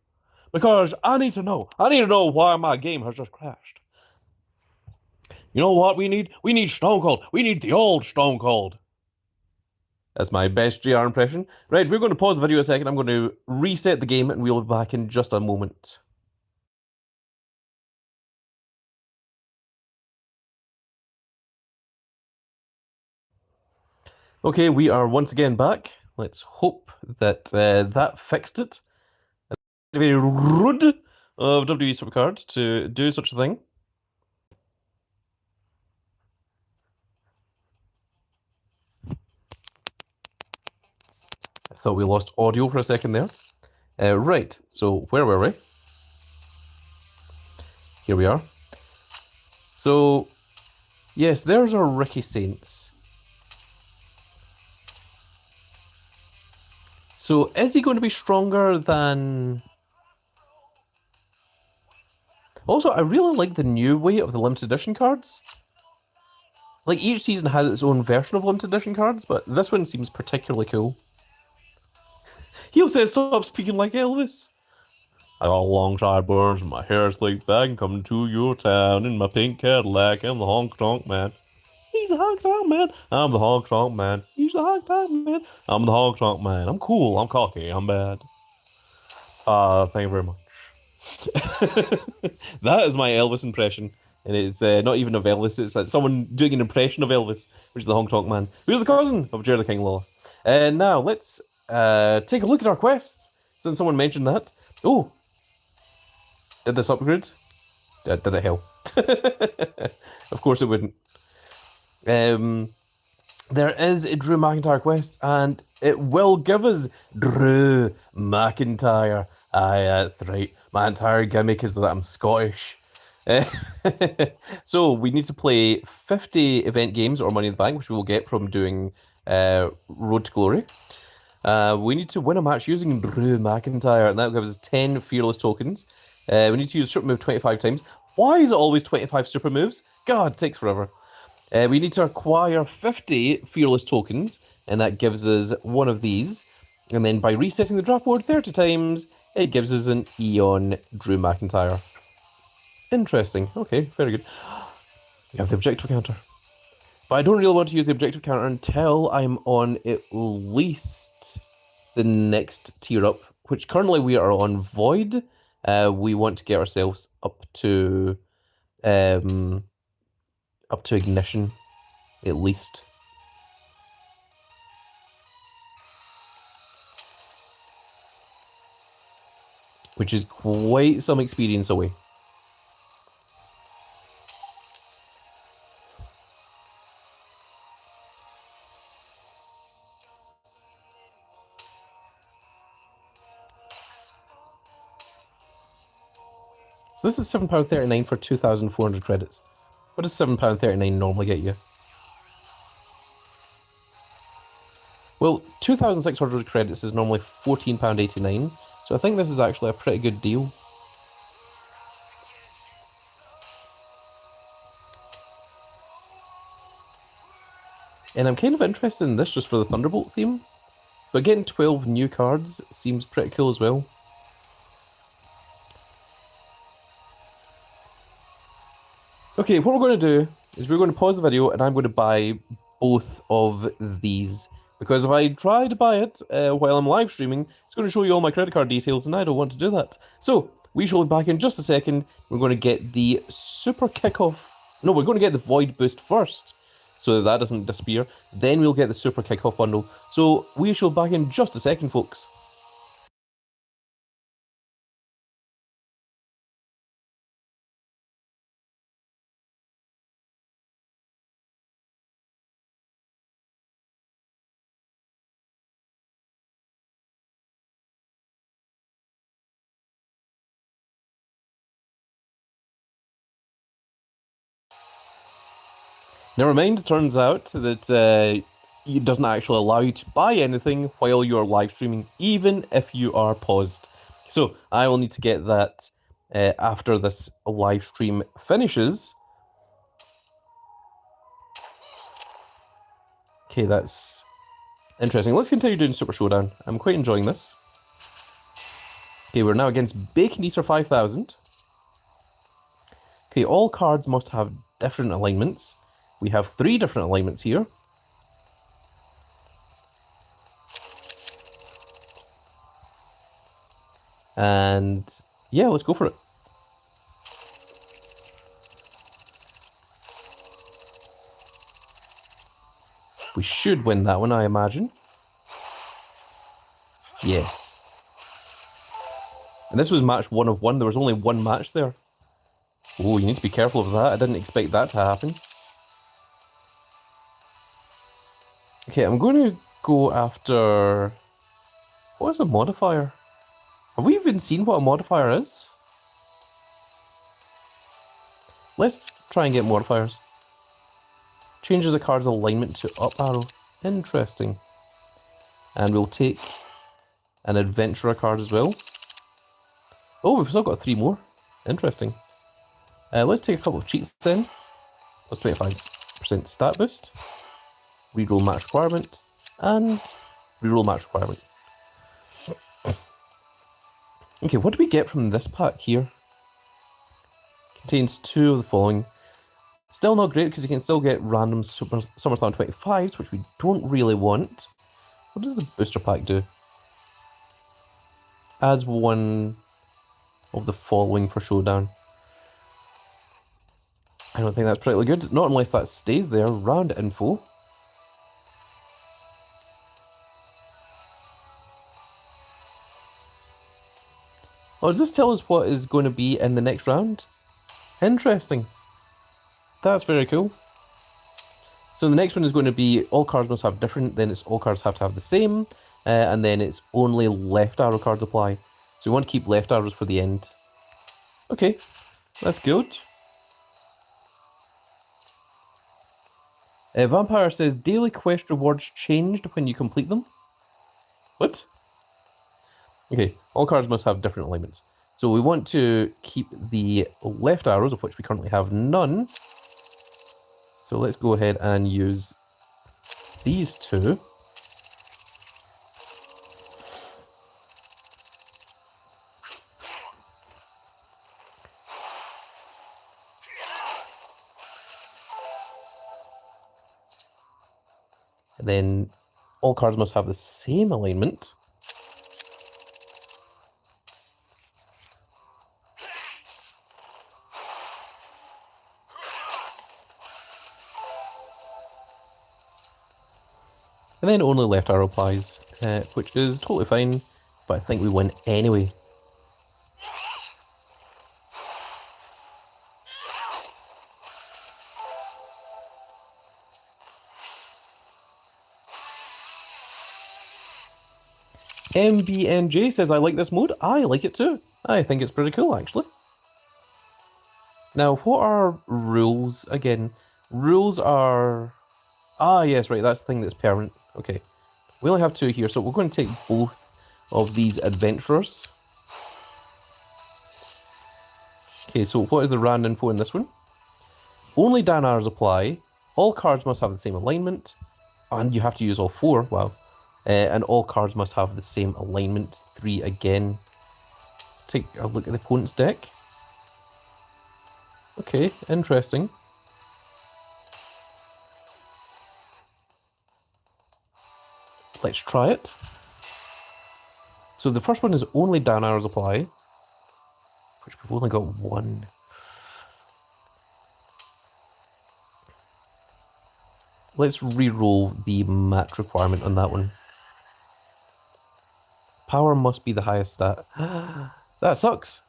Because I need to know. I need to know why my game has just crashed. You know what we need? We need Stone Cold. We need the old Stone Cold. That's my best GR impression. Right, we're going to pause the video a second. I'm going to reset the game and we'll be back in just a moment. Okay, we are once again back. Let's hope that that fixed it. Very rude of WWE Supercard to do such a thing. Thought we lost audio for a second there. Right, so where were we? Here we are. So, yes, there's our Ricky Saints. So, is he going to be stronger than... Also, I really like the new way of the limited edition cards. Like, each season has its own version of limited edition cards, but this one seems particularly cool. He says, stop speaking like Elvis. I got long sideburns and my hair's slicked back and coming to your town in my pink Cadillac. I'm the honk tonk man. He's the honk tonk man. I'm the honk tonk man. He's the honk tonk man. I'm the honk tonk man. I'm cool. I'm cocky. I'm bad. Thank you very much. That is my Elvis impression. And it's not even of Elvis, it's someone doing an impression of Elvis, which is the Honk Tonk Man, who's the cousin of Jerry the King Lawler. And now let's take a look at our quests, since someone mentioned that. Oh, did this upgrade? Did it help? Of course it wouldn't. There is a Drew McIntyre quest, and it will give us Drew McIntyre. Aye, that's right. My entire gimmick is that I'm Scottish. So we need to play 50 event games or Money in the Bank, which we will get from doing Road to Glory. We need to win a match using Drew McIntyre, and that gives us 10 Fearless tokens. We need to use Super Move 25 times. Why is it always 25 Super Moves? God, it takes forever. We need to acquire 50 Fearless tokens, and that gives us one of these. And then by resetting the draft board 30 times, it gives us an Eon Drew McIntyre. Interesting. Okay, very good. We have the objective counter. But I don't really want to use the objective counter until I'm on at least the next tier up, which currently we are on Void. We want to get ourselves up to Ignition, at least. Which is quite some experience away. So this is £7.39 for 2,400 credits. What does £7.39 normally get you? Well, 2,600 credits is normally £14.89, so I think this is actually a pretty good deal. And I'm kind of interested in this just for the Thunderbolt theme, but getting 12 new cards seems pretty cool as well. Okay, what we're going to do is we're going to pause the video and I'm going to buy both of these. Because if I try to buy it while I'm live streaming, it's going to show you all my credit card details and I don't want to do that. So, we shall be back in just a second. We're going to get the Super Kickoff. No, we're going to get the Void Boost first, so that doesn't disappear. Then we'll get the Super Kickoff bundle. So, we shall be back in just a second, folks. Never mind, it turns out that it doesn't actually allow you to buy anything while you're live streaming, even if you are paused. So I will need to get that after this live stream finishes. Okay, that's interesting. Let's continue doing Super Showdown. I'm quite enjoying this. Okay, we're now against Bacon Eater 5000. Okay, all cards must have different alignments. We have 3 different alignments here. And yeah, let's go for it. We should win that one, I imagine. Yeah. And this was match 1 of 1. There was only 1 match there. Oh, you need to be careful of that. I didn't expect that to happen. Okay, I'm going to go after What is a modifier? Have we even seen what a modifier is? Let's try and get modifiers. Changes the card's alignment to up arrow. Interesting. And we'll take an adventurer card as well. Oh, we've still got 3 more. Interesting. Let's take a couple of cheats then. Plus 25% stat boost. Reroll match requirement. And reroll match requirement. Okay, what do we get from this pack here? Contains 2 of the following. Still not great because you can still get random SummerSlam 25s, which we don't really want. What does the booster pack do? Adds 1 of the following for Showdown. I don't think that's particularly good. Not unless that stays there. Round info. Oh, does this tell us what is going to be in the next round? Interesting. That's very cool. So the next one is going to be all cards must have different, then it's all cards have to have the same, and then it's only left arrow cards apply. So we want to keep left arrows for the end. Okay, that's good. Vampire says, daily quest rewards changed when you complete them. What? Okay, all cards must have different alignments. So we want to keep the left arrows, of which we currently have none. So let's go ahead and use these 2. And then all cards must have the same alignment. And then only left arrow applies, which is totally fine, but I think we win anyway. MBNJ says, I like this mode. I like it too. I think it's pretty cool, actually. Now, what are rules again? Rules are... Ah, yes, right, that's the thing that's permanent. Okay. We only have 2 here, so we're going to take both of these adventurers. Okay, so what is the rand info in this one? Only down arrows apply. All cards must have the same alignment. And you have to use all 4. Wow. And all cards must have the same alignment. 3 again. Let's take a look at the opponent's deck. Okay, interesting. Let's try it. So the first one is only down arrows apply, which we've only got 1. Let's re-roll the match requirement on that one. Power must be the highest stat. That sucks.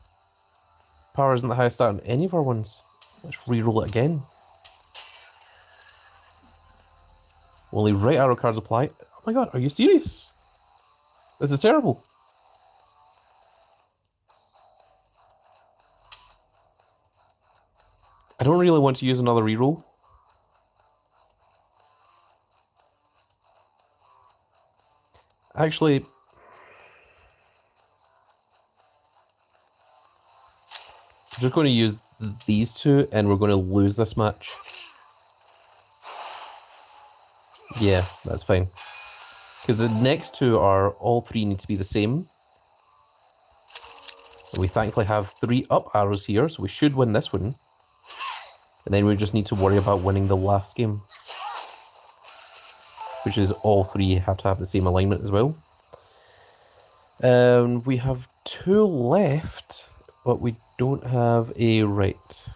Power isn't the highest stat on any of our ones. Let's re-roll it again. Only right arrow cards apply. Oh my god, are you serious? This is terrible. I don't really want to use another reroll. Actually, I'm just going to use these 2 and we're going to lose this match. Yeah, that's fine. Because the next 2 are, all 3 need to be the same. And we thankfully have 3 up arrows here, so we should win this one. And then we just need to worry about winning the last game. Which is all 3 have to have the same alignment as well. We have 2 left, but we don't have a right.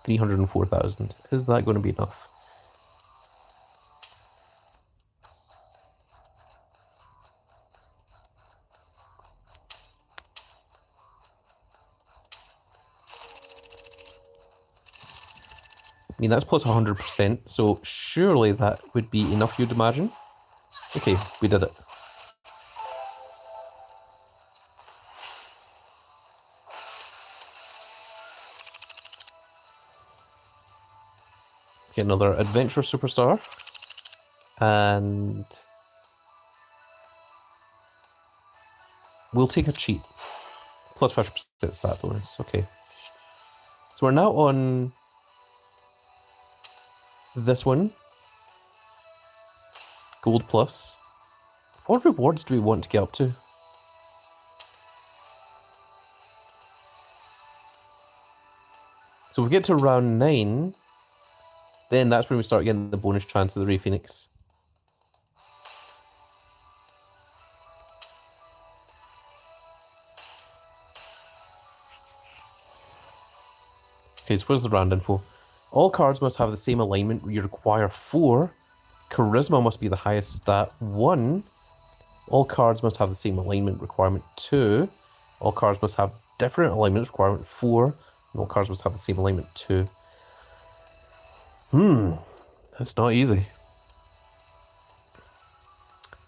$304,000. Is that going to be enough? mean, that's plus 100%, so surely that would be enough, you'd imagine. Okay, we did it. Let's get another adventure superstar. And we'll take a cheat. Plus 5% stat bonus. Okay. So we're now on this one. Gold plus. What rewards do we want to get up to? So if we get to round 9, then that's when we start getting the bonus chance of the Ray Phoenix. Okay, so where's the round info? All cards must have the same alignment. You require 4. Charisma must be the highest stat, 1. All cards must have the same alignment, requirement 2. All cards must have different alignments, requirement 4. And all cards must have the same alignment 2. That's not easy.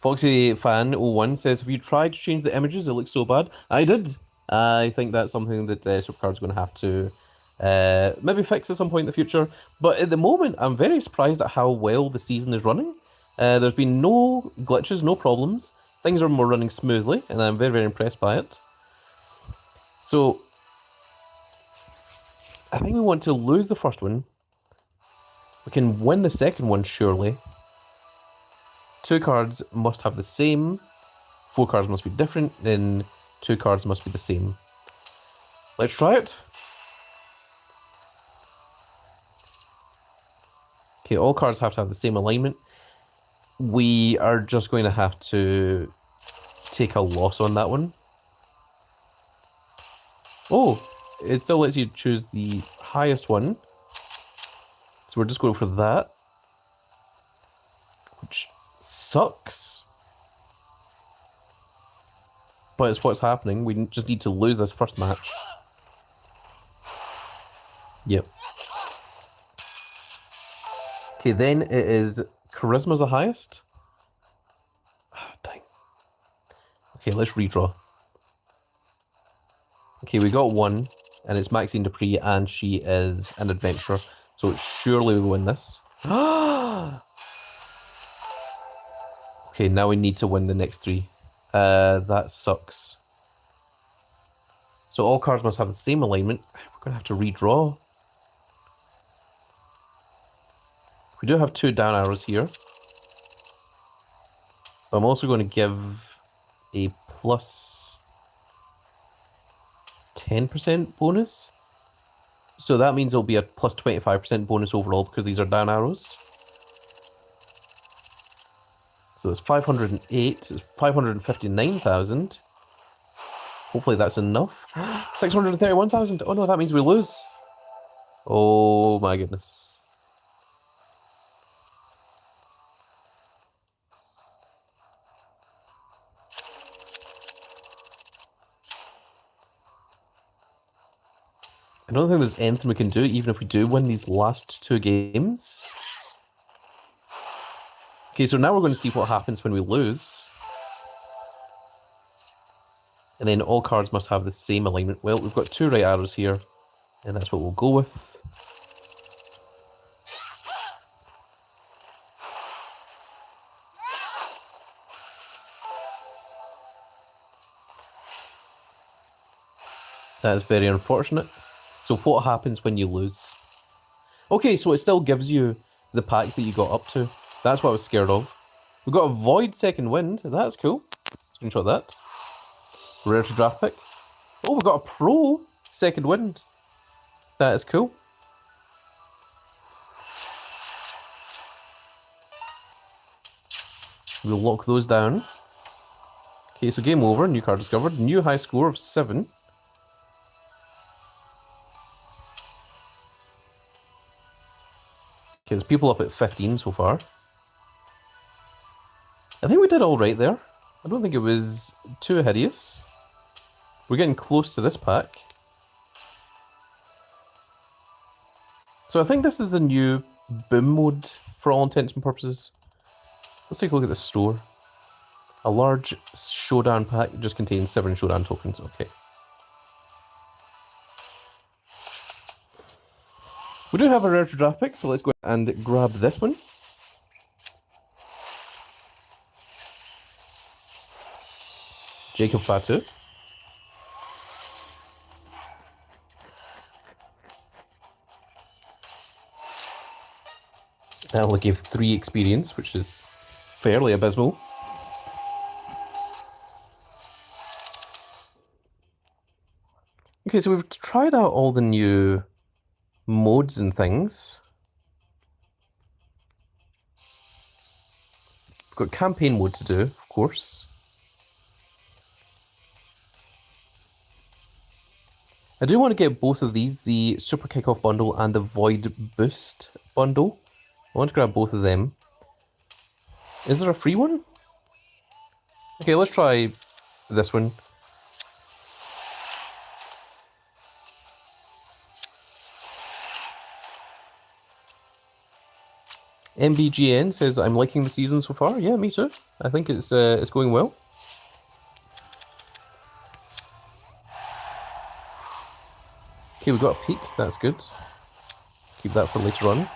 Foxy Fan 01 says, have you tried to change the images? It looks so bad. I did. I think that's something that Supercard's going to have to maybe fix at some point in the future. But at the moment, I'm very surprised at how well the season is running. There's been no glitches, no problems. Things are more running smoothly, and I'm very, very impressed by it. So, I think we want to lose the first one. We can win the second one, surely. 2 cards must have the same. 4 cards must be different. Then 2 cards must be the same. Let's try it. Okay, all cards have to have the same alignment. We are just going to have to take a loss on that one. Oh, it still lets you choose the highest one. So we're just going for that. Which sucks. But it's what's happening. We just need to lose this first match. Yep. Okay, then it is Charisma's the highest. Ah, dang. Okay, let's redraw. Okay, we got 1, and it's Maxine Dupree, and she is an adventurer. So surely we win this. Okay, now we need to win the next 3. That sucks. So all cards must have the same alignment. We're going to have to redraw. We do have 2 down arrows here. But I'm also going to give a plus 10% bonus. So that means it'll be a plus 25% bonus overall because these are down arrows. So it's 508, it's 559,000. Hopefully that's enough. 631,000. Oh no, that means we lose. Oh my goodness. I don't think there's anything we can do, even if we do win these last 2 games. Okay, so now we're going to see what happens when we lose. And then all cards must have the same alignment. Well, we've got 2 right arrows here, and that's what we'll go with. That is very unfortunate. So what happens when you lose? Okay, so it still gives you the pack that you got up to. That's what I was scared of. We've got a Void Second Wind. That's cool. Screenshot that. Rare to draft pick. Oh, we've got a Pro Second Wind. That is cool. We'll lock those down. Okay, so game over. New card discovered. New high score of 7. Okay, there's people up at 15 so far. I think we did all right there. I don't think it was too hideous. We're getting close to this pack. So I think this is the new boom mode for all intents and purposes. Let's take a look at the store. A large showdown pack just contains 7 showdown tokens. Okay. We do have a rare draft pick, so let's go and grab this one. Jacob Fatu. That only gave 3 experience, which is fairly abysmal. Okay, so we've tried out all the new modes and things. We've got campaign mode to do, of course. I do want to get both of these, the Super Kickoff bundle and the Void Boost bundle. I want to grab both of them. Is there a free one? Okay, let's try this one. MBGN says, I'm liking the season so far. Yeah, me too. I think it's going well. Okay, we got a peak. That's good. Keep that for later on.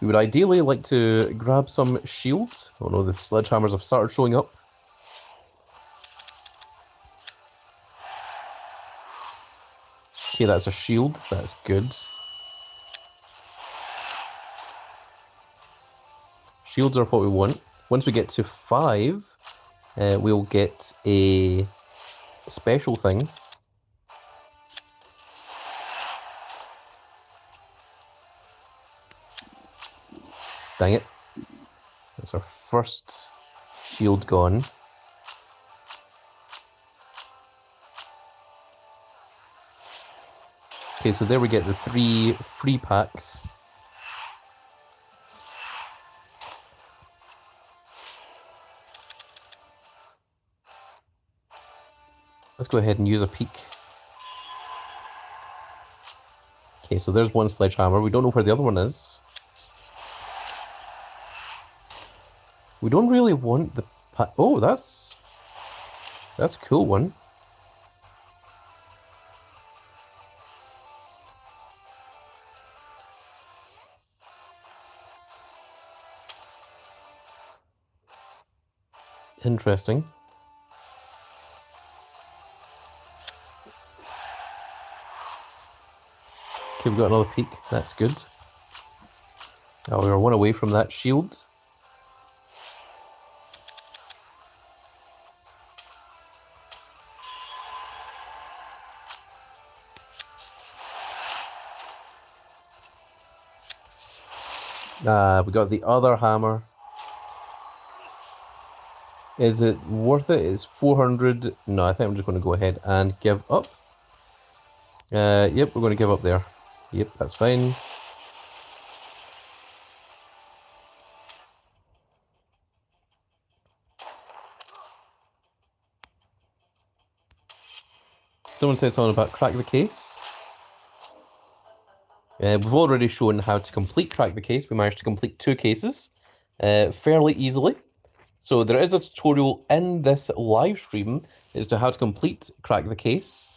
We would ideally like to grab some shields. Oh no, the sledgehammers have started showing up. Okay, that's a shield. That's good. Shields are what we want. Once we get to 5, we'll get a special thing. Dang it. That's our first shield gone. Okay, so there we get the 3 free packs. Let's go ahead and use a peek. Okay, so there's one sledgehammer. We don't know where the other one is. We don't really want the pack. Oh, that's a cool one. Interesting. Okay, we've got another peak. That's good. Oh, we were one away from that shield. We got the other hammer. Is it worth it? It's 400. No, I think I'm just going to go ahead and give up. Yep, we're going to give up there. Yep, that's fine. Someone said something about crack the case. We've already shown how to complete crack the case. We managed to complete 2 cases fairly easily. So there is a tutorial in this live stream as to how to complete crack the case.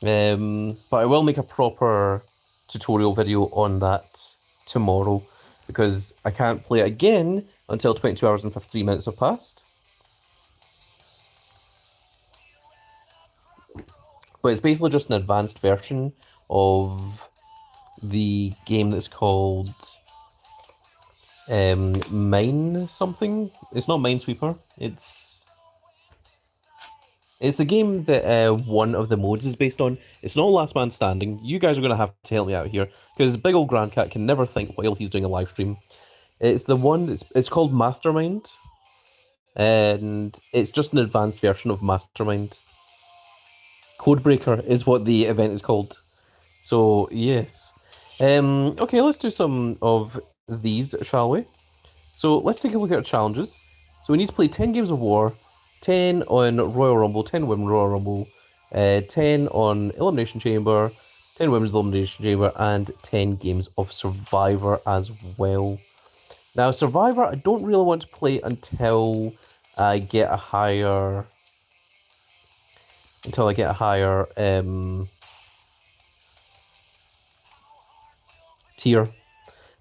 But I will make a proper tutorial video on that tomorrow because I can't play it again until 22 hours and 53 minutes have passed. But it's basically just an advanced version of the game that's called Mine something. It's not Minesweeper. It's the game that one of the modes is based on. It's not Last Man Standing. You guys are going to have to help me out here because big old Grandcat can never think while he's doing a live stream. It's the one it's called Mastermind, and it's just an advanced version of Mastermind. Codebreaker is what the event is called. So yes. Okay, let's do some of these, shall we? So let's take a look at our challenges. So we need to play 10 games of war, 10 on Royal Rumble, 10 Women Royal Rumble, 10 on Elimination Chamber, 10 Women's Elimination Chamber, and 10 games of Survivor as well. Now, Survivor, I don't really want to play until I get a higher... tier.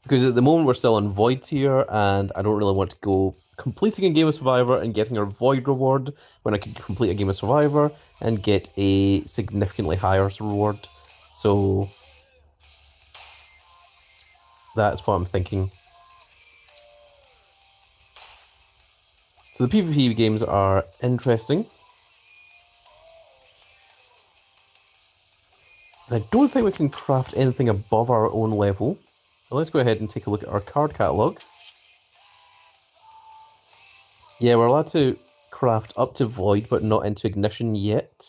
Because at the moment we're still on Void tier, and I don't really want to go completing a game of Survivor and getting a Void reward when I could complete a game of Survivor and get a significantly higher reward. So that's what I'm thinking. So the PvP games are interesting. I don't think we can craft anything above our own level. But let's go ahead and take a look at our card catalogue. Yeah, we're allowed to craft up to Void, but not into Ignition yet.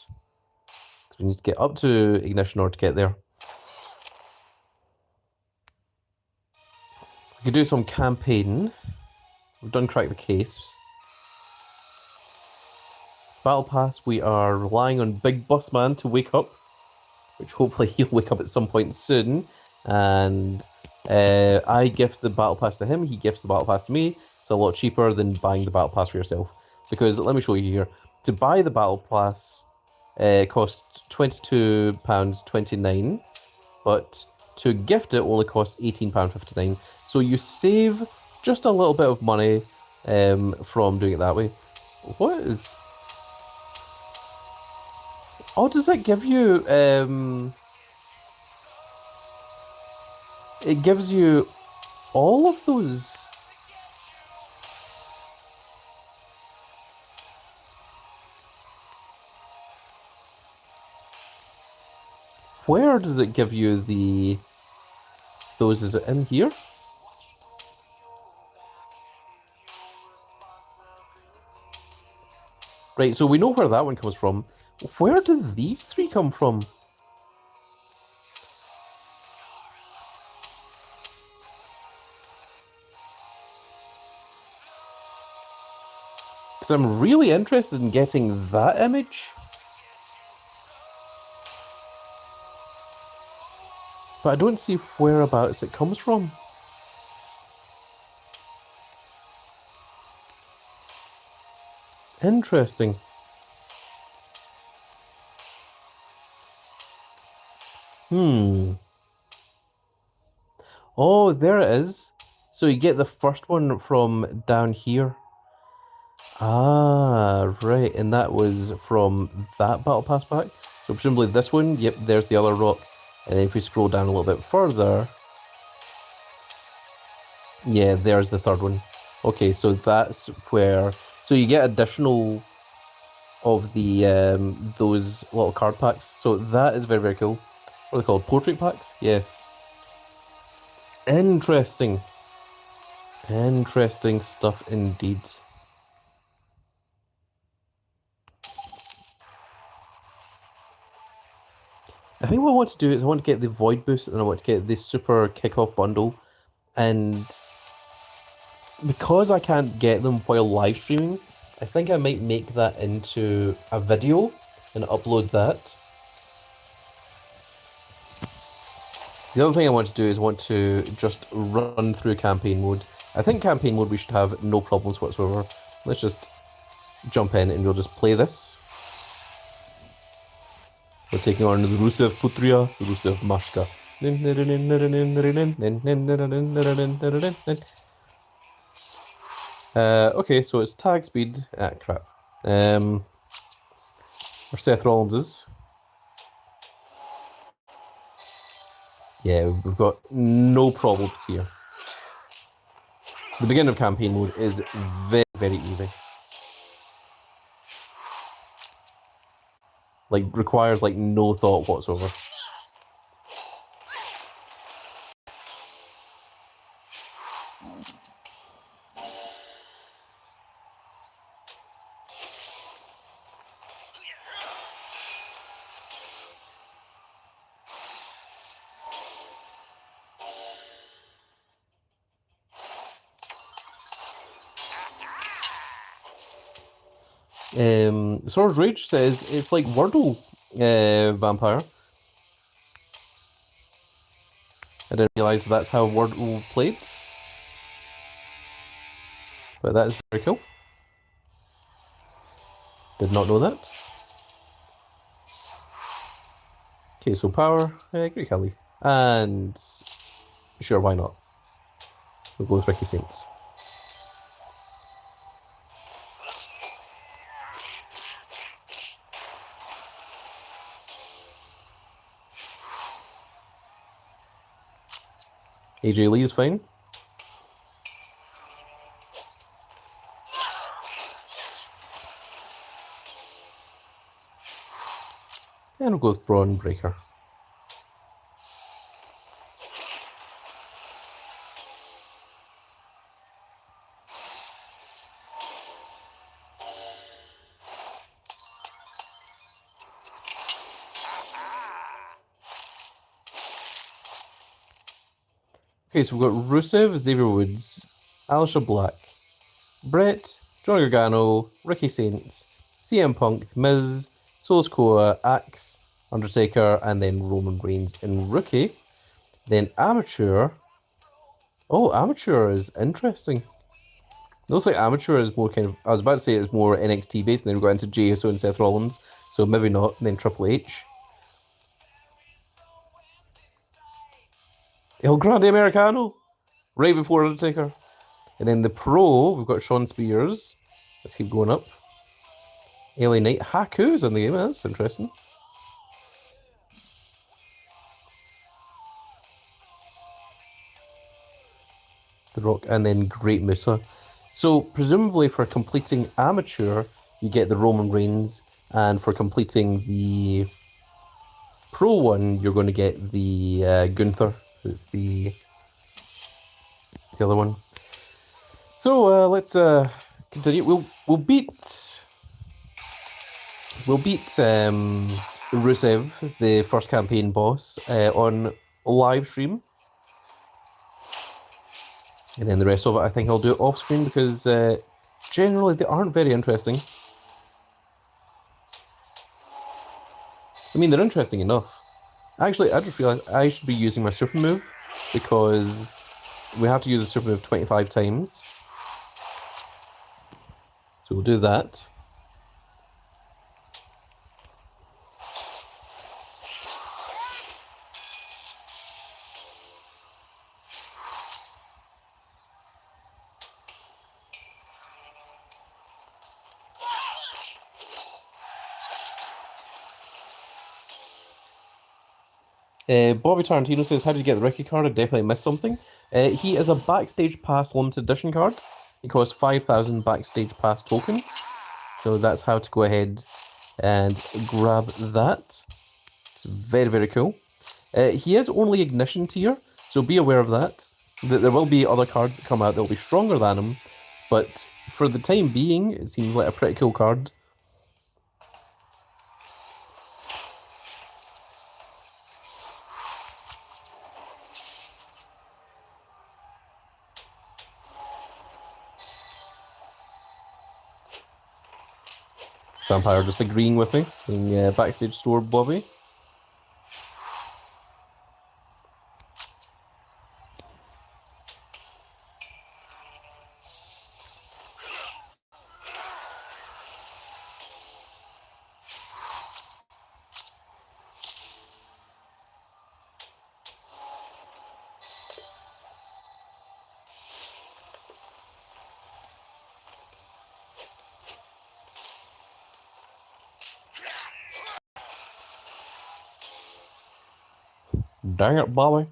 We need to get up to Ignition in order to get there. We could do some campaign. We've done Crack the Case. Battle Pass, we are relying on Big Boss Man to wake up, which hopefully he'll wake up at some point soon. And I gift the Battle Pass to him, he gifts the Battle Pass to me. It's a lot cheaper than buying the Battle Pass for yourself. Because, let me show you here, to buy the Battle Pass costs £22.29, but to gift it only costs £18.59. So you save just a little bit of money from doing it that way. What is... Oh, does it give you... It gives you all of those... Where does it give you the... Those, is it in here? Right, so we know where that one comes from. Where do these three come from? Because I'm really interested in getting that image. But I don't see whereabouts it comes from. Interesting. Oh, there it is. So you get the first one from down here. Ah, right. And that was from that Battle Pass pack. So presumably this one, yep, there's the other rock. And then if we scroll down a little bit further... Yeah, there's the third one. Okay, so that's where... So you get additional of the those little card packs. So that is very, very cool. What are they called? Portrait packs? Yes. Interesting. Interesting stuff indeed. I think what I want to do is I want to get the Void Boost and I want to get the Super Kickoff Bundle. And because I can't get them while live streaming, I think I might make that into a video and upload that. The other thing I want to do is I want to just run through campaign mode. I think campaign mode we should have no problems whatsoever. Let's just jump in and we'll just play this. We're taking on Rusev Putria, Rusev Mashka. Okay, so it's tag speed. Ah, crap. Or Seth Rollins is. Yeah, we've got no problems here. The beginning of campaign mode is very, very easy. Like, requires, like, no thought whatsoever. Sword Rage says it's like Wordle Vampire. I didn't realise that's how Wordle played. But that is very cool. Did not know that. Okay, so power, Great Kelly. And sure, why not? We'll go with Ricky Saints. AJ Lee is fine. And we'll go with Braun Breaker. Okay, so we've got Rusev, Xavier Woods, Aleister Black, Brett, Johnny Gargano, Ricky Saints, CM Punk, Miz, Solo Sikoa, Axe, Undertaker, and then Roman Reigns in Rookie. Then Amateur. Oh, Amateur is interesting. Looks like Amateur is more kind of, I was about to say it's more NXT based, and then we got into Jey Uso and Seth Rollins, so maybe not, and then Triple H. El Grande Americano, right before Undertaker. And then the Pro, we've got Shawn Spears. Let's keep going up. LA Knight, Haku's in the game, that's interesting. The Rock, and then Great Muta. So presumably for completing Amateur, you get the Roman Reigns, and for completing the Pro one, you're going to get the Gunther. It's the other one. So let's continue. We'll beat Rusev, the first campaign boss, on live stream. And then the rest of it, I think I'll do it off screen because generally they aren't very interesting. I mean, they're interesting enough. Actually, I just realized I should be using my super move because we have to use a super move 25 times. So we'll do that. Bobby Tarantino says, how did you get the Ricky card? I definitely missed something. He is a Backstage Pass limited edition card. It costs 5,000 Backstage Pass tokens. So that's how to go ahead and grab that. It's very, very cool. He is only Ignition tier, so be aware of that. There will be other cards that come out that will be stronger than him, but for the time being, it seems like a pretty cool card. Vampire just agreeing with me, saying backstage store Bobby. Dang it, Bobby.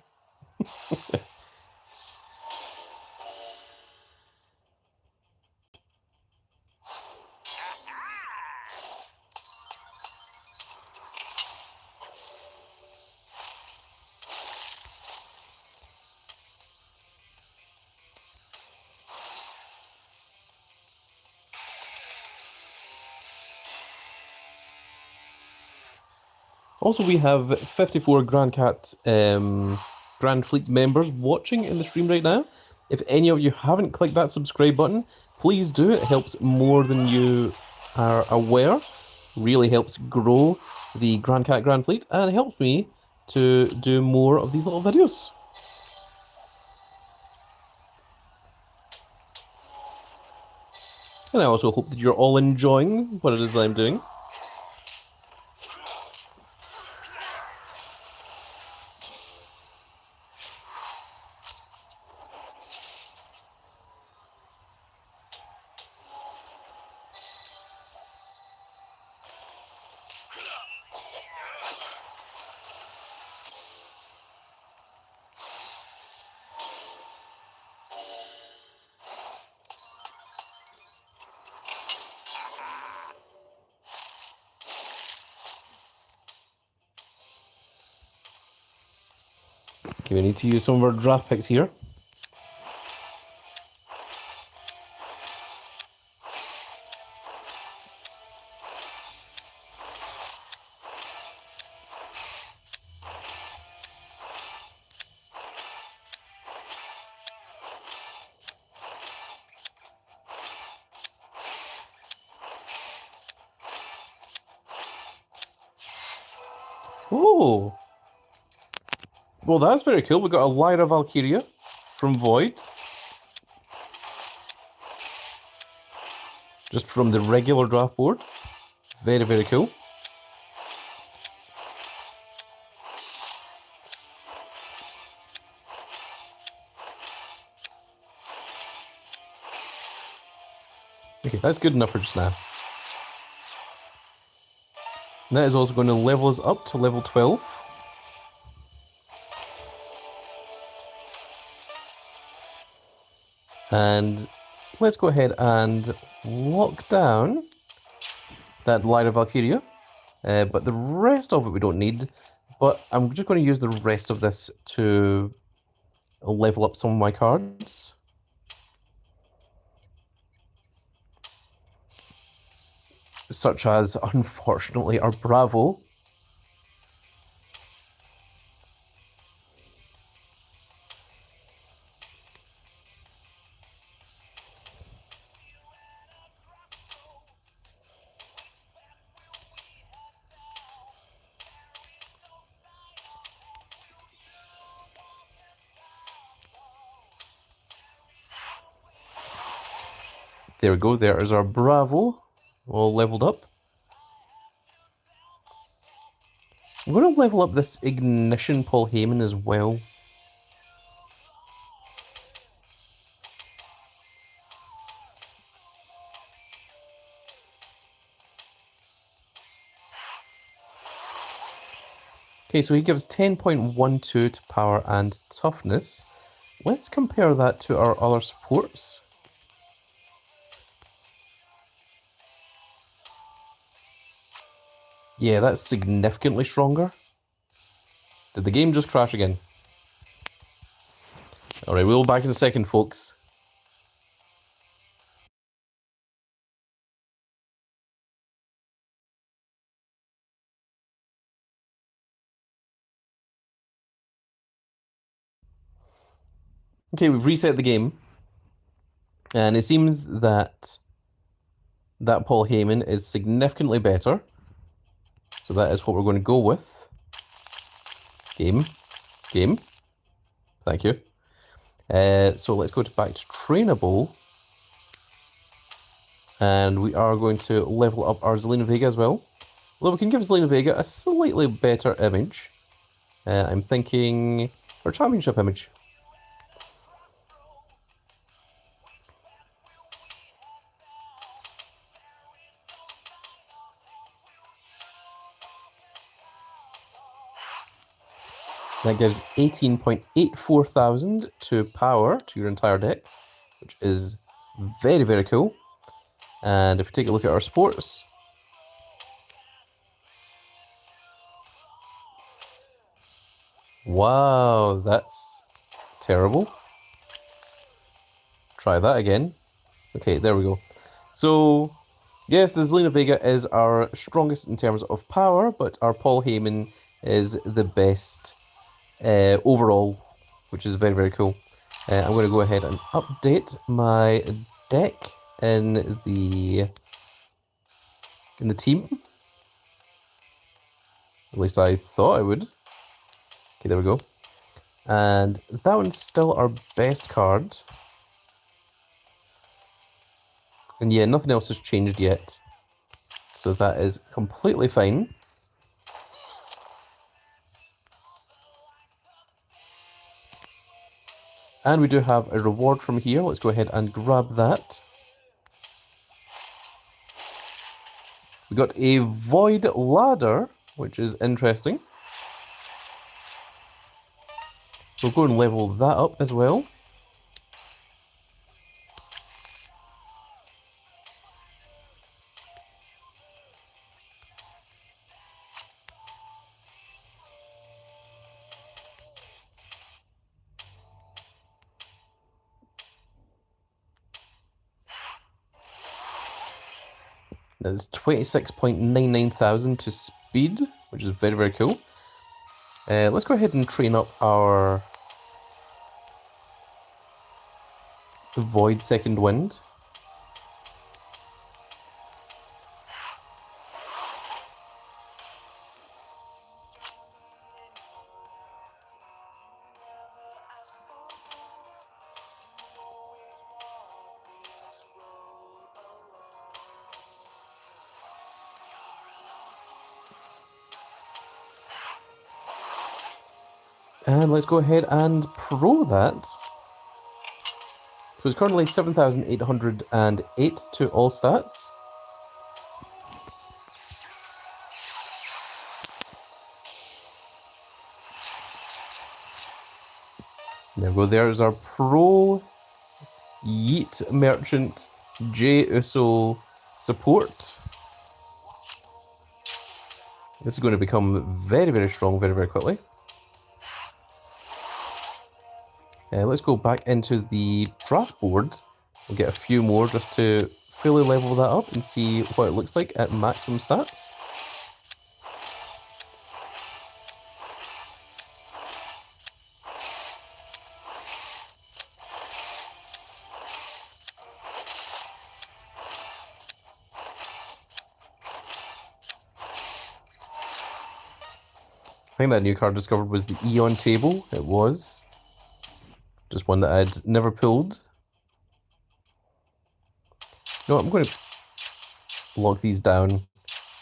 Also, we have 54 Grand Cat Grand Fleet members watching in the stream right now. If any of you haven't clicked that subscribe button, please do. It helps more than you are aware. Really helps grow the Grand Cat Grand Fleet and helps me to do more of these little videos. And I also hope that you're all enjoying what it is that I'm doing. Okay, we need to use some of our draft picks here. Oh, well, that's very cool. We got a Lyra Valkyria from Void. Just from the regular draft board. Very, very cool. Okay, that's good enough for just now. And that is also going to level us up to level 12. And let's go ahead and lock down that Lyra Valkyria. But the rest of it we don't need. But I'm just going to use the rest of this to level up some of my cards. Such as, unfortunately, our Bravo. There we go, there is our Bravo, all leveled up. I'm going to level up this Ignition Paul Heyman as well. Okay, so he gives 10.12 to power and toughness. Let's compare that to our other supports. Yeah, that's significantly stronger. Did the game just crash again? Alright, we'll be back in a second, folks. Okay, we've reset the game. And it seems that Paul Heyman is significantly better. So that is what we're going to go with. Game. Thank you. So let's go back to trainable. And we are going to level up our Zelina Vega as well. Although we can give Zelina Vega a slightly better image. I'm thinking our championship image. That gives 18.84 thousand to power to your entire deck, which is very, very cool. And if we take a look at our sports, wow, that's terrible. Try that again. Okay, there we go. So, yes, the Zelina Vega is our strongest in terms of power, but our Paul Heyman is the best overall, which is very, very cool. I'm going to go ahead and update my deck in the team. At least I thought I would. Okay, there we go. And that one's still our best card. And yeah, nothing else has changed yet. So that is completely fine. And we do have a reward from here. Let's go ahead and grab that. We got a void ladder, which is interesting. We'll go and level that up as well. There's 26.99 thousand to speed, which is very, very cool. Let's go ahead and train up our Void Second Wind. And let's go ahead and pro that. So it's currently 7,808 to all stats. There we go, there's our pro Yeet Merchant J Uso support. This is going to become very, very strong very, very quickly. Let's go back into the draft board. We'll get a few more just to fully level that up and see what it looks like at maximum stats. I think that new card discovered was the Eon table. It was. Just one that I'd never pulled. No, I'm going to lock these down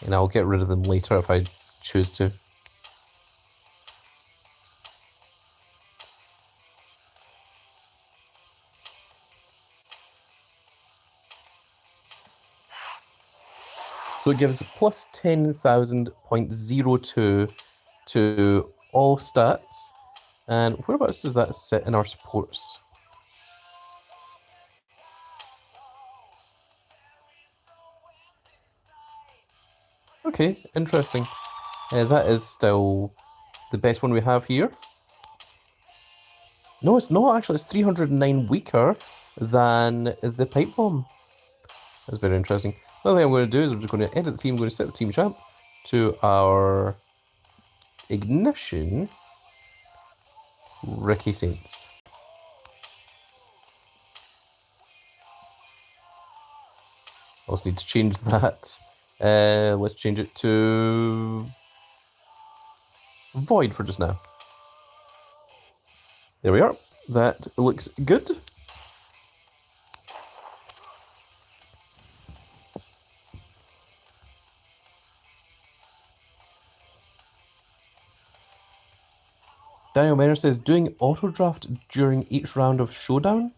and I'll get rid of them later if I choose to. So it gives plus 10,000.02 to all stats. And whereabouts does that sit in our supports? Okay, interesting. That is still the best one we have here. No, it's not actually. It's 309 weaker than the pipe bomb. That's very interesting. Another thing I'm going to do is I'm just going to edit the team. I'm going to set the team champ to our ignition Ricky Saints. Also need to change that. Let's change it to Void for just now. There we are. That looks good. Daniel Mayer says, doing auto draft during each round of Showdown?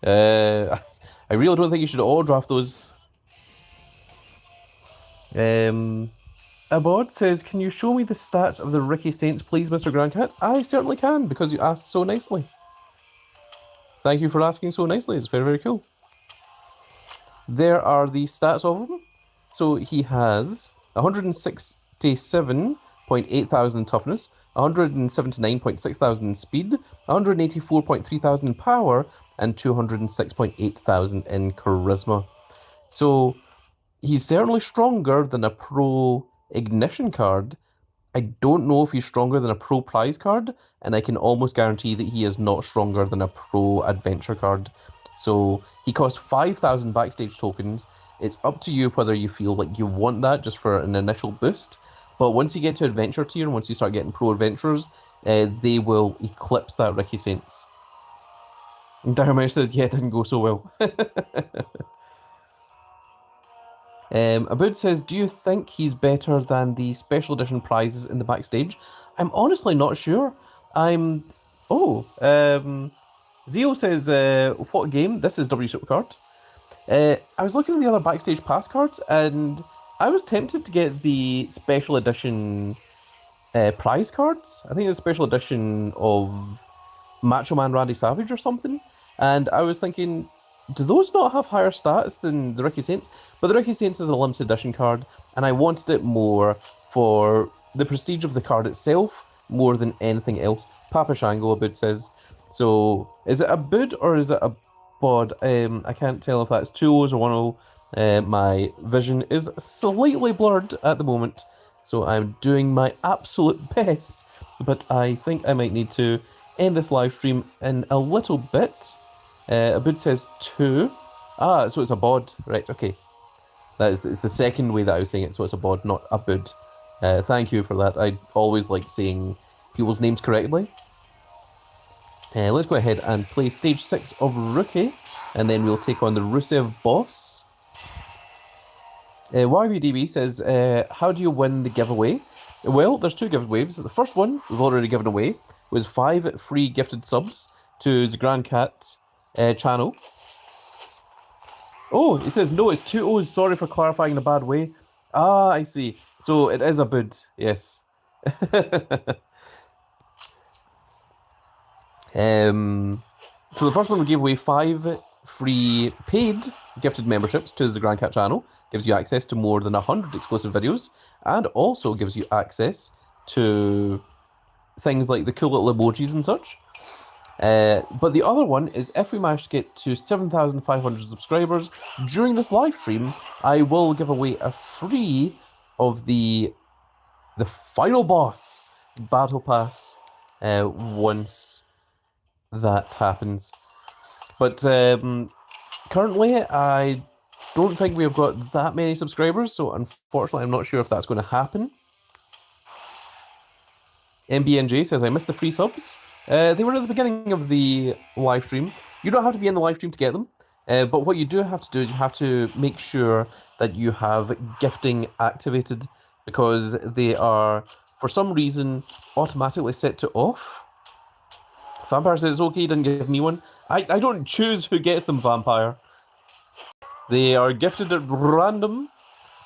I really don't think you should auto draft those. Abod says, can you show me the stats of the Ricky Saints, please, Mr. Grandcat? I certainly can, because you asked so nicely. Thank you for asking so nicely. It's very, very cool. There are the stats of him. So he has 167.8 thousand in toughness, 179.6 thousand in speed, 184.3 thousand in power, and 206.8 thousand in charisma. So he's certainly stronger than a pro ignition card. I don't know if he's stronger than a pro prize card, and I can almost guarantee that he is not stronger than a pro adventure card. So he costs 5,000 backstage tokens. It's up to you whether you feel like you want that just for an initial boost. But once you get to adventure tier and once you start getting pro adventurers, they will eclipse that Ricky Saints. And Diamond says, yeah, it didn't go so well. Abood says, do you think he's better than the special edition prizes in the backstage? I'm honestly not sure. I'm. Oh, Zio says, what game? This is W Supercard. I was looking at the other backstage pass cards, and I was tempted to get the special edition prize cards. I think it's a special edition of Macho Man Randy Savage or something. And I was thinking, do those not have higher stats than the Ricky Saints? But the Ricky Saints is a limited edition card, and I wanted it more for the prestige of the card itself more than anything else. Papa Shango, Abood says. So, is it a Abood or is it a bod? I can't tell if that's 2 O's or 1 O. My vision is slightly blurred at the moment, so I'm doing my absolute best. But I think I might need to end this live stream in a little bit. Abood says 2. Ah, so it's a bod. Right, okay. It's the second way that I was saying it, so it's a bod, not a bud. Thank you for that. I always like saying people's names correctly. Let's go ahead and play stage 6 of Rookie, and then we'll take on the Rusev boss. YBDB says, how do you win the giveaway? Well, there's 2 giveaways. The first one we've already given away was 5 free gifted subs to the Grand Cat channel. Oh, it says no, it's 2 O's. Sorry for clarifying in a bad way. Ah, I see. So it is a bud, yes. So the first one we gave away 5 free paid gifted memberships to the Grand Cat channel. Gives you access to more than 100 exclusive videos, and also gives you access to things like the cool little emojis and such. But the other one is if we manage to get to 7,500 subscribers during this live stream, I will give away a free of the final boss battle pass once that happens. But currently, I don't think we've got that many subscribers, so unfortunately, I'm not sure if that's going to happen. MBNJ says, I missed the free subs. They were at the beginning of the live stream. You don't have to be in the live stream to get them, but what you do have to do is you have to make sure that you have gifting activated, because they are, for some reason, automatically set to off. Vampire says, okay, didn't give me one. I don't choose who gets them, Vampire. They are gifted at random.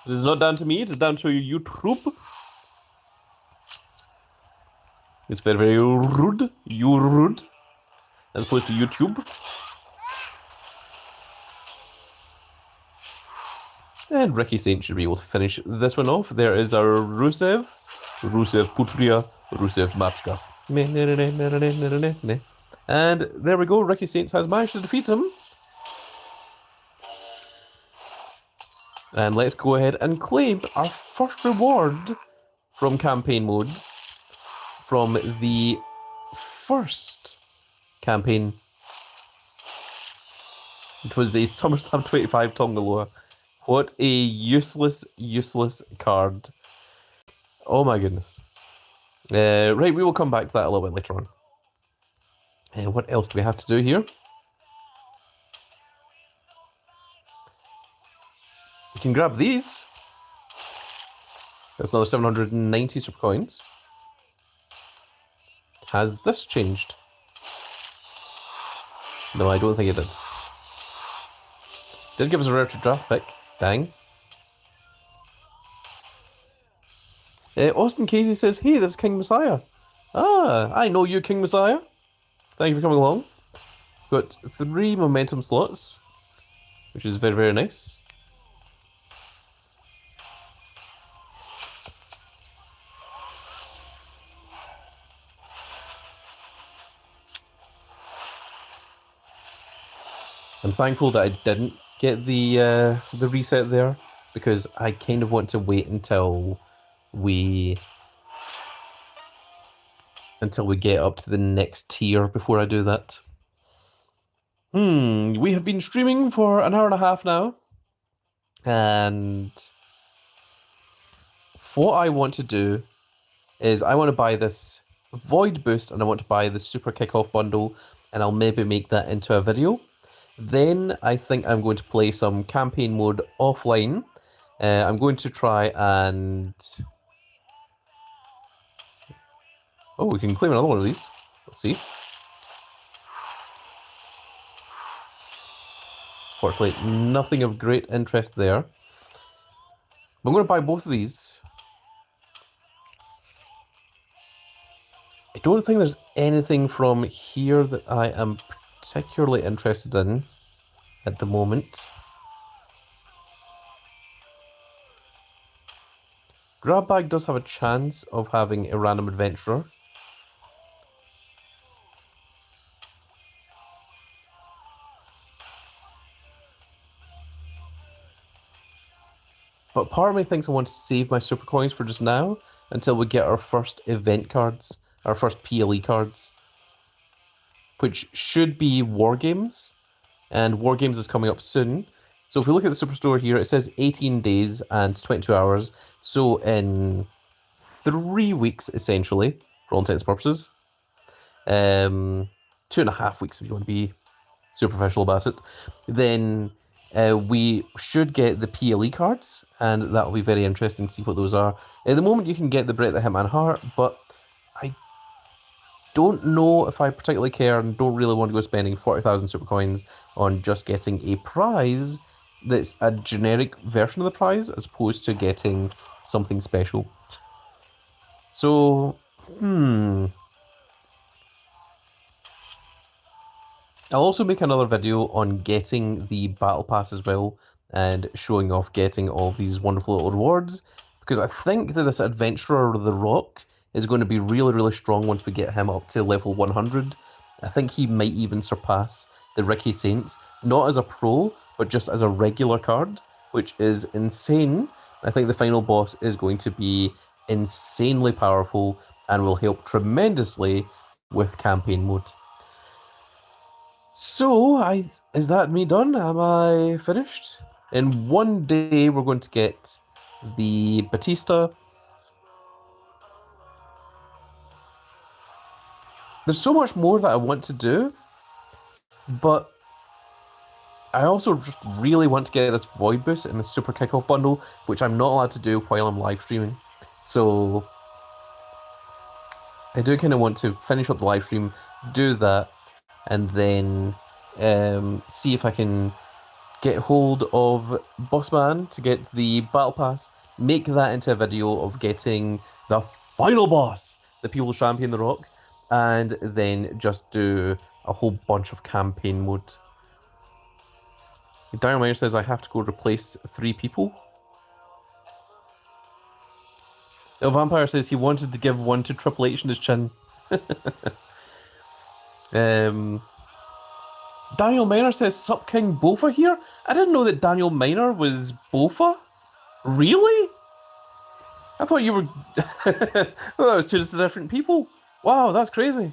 It is not down to me, it is down to YouTube. It's very, very rude. You're rude. As opposed to YouTube. And Ricky Saint should be able to finish this one off. There is our Rusev. Rusev Putria. Rusev Machka. And there we go. Ricky Saints has managed to defeat him. And let's go ahead and claim our first reward from campaign mode. From the first campaign. It was a SummerSlam 25 Tongaloa. What a useless, useless card. Oh my goodness. Right, we will come back to that a little bit later on. What else do we have to do here? We can grab these. That's another 790 super coins. Has this changed? No, I don't think it did. Did give us a rare to draft pick. Dang. Austin Casey says, hey, this is King Messiah. Ah, I know you, King Messiah. Thank you for coming along. Got 3 momentum slots, which is very, very nice. I'm thankful that I didn't get the reset there, because I kind of want to wait until we get up to the next tier before I do that. We have been streaming for an hour and a half now, and what I want to do is I want to buy this Void Boost, and I want to buy the Super Kickoff bundle, and I'll maybe make that into a video. Then I think I'm going to play some campaign mode offline, I'm going to try and... Oh, we can claim another one of these. Let's see. Fortunately, nothing of great interest there. I'm going to buy both of these. I don't think there's anything from here that I am particularly interested in at the moment. Grab bag does have a chance of having a random adventurer. But part of me thinks I want to save my super coins for just now until we get our first event cards, our first PLE cards, which should be War Games, and War Games is coming up soon. So if we look at the Superstore here, it says 18 days and 22 hours. So in 3 weeks, essentially, for all intents and purposes. 2.5 weeks if you want to be superficial about it. Then we should get the PLE cards, and that'll be very interesting to see what those are. At the moment, you can get the Bret the Hitman Hart, but I don't know if I particularly care and don't really want to go spending 40,000 super coins on just getting a prize that's a generic version of the prize as opposed to getting something special. So, I'll also make another video on getting the Battle Pass as well and showing off getting all of these wonderful little rewards, because I think that this Adventurer The Rock is going to be really, really strong once we get him up to level 100. I think he might even surpass the Ricky Saints, not as a pro, but just as a regular card, which is insane. I think the final boss is going to be insanely powerful and will help tremendously with campaign mode. So, is that me done? Am I finished? In one day, we're going to get the Batista. There's so much more that I want to do, but I also just really want to get this Void Boost in the Super Kickoff bundle, which I'm not allowed to do while I'm live streaming. So, I do kind of want to finish up the live stream, do that, and then see if I can get hold of Bossman to get the Battle Pass, make that into a video of getting the final boss, the People's Champion, The Rock, and then just do a whole bunch of campaign mode. Daniel Meyer says I have to go replace 3 people. The Vampire says he wanted to give one to Triple H in his chin. Daniel Miner says, Sup King Bofa here? I didn't know that Daniel Miner was Bofa. Really? I thought you were... I thought that was 2 different people. Wow, that's crazy.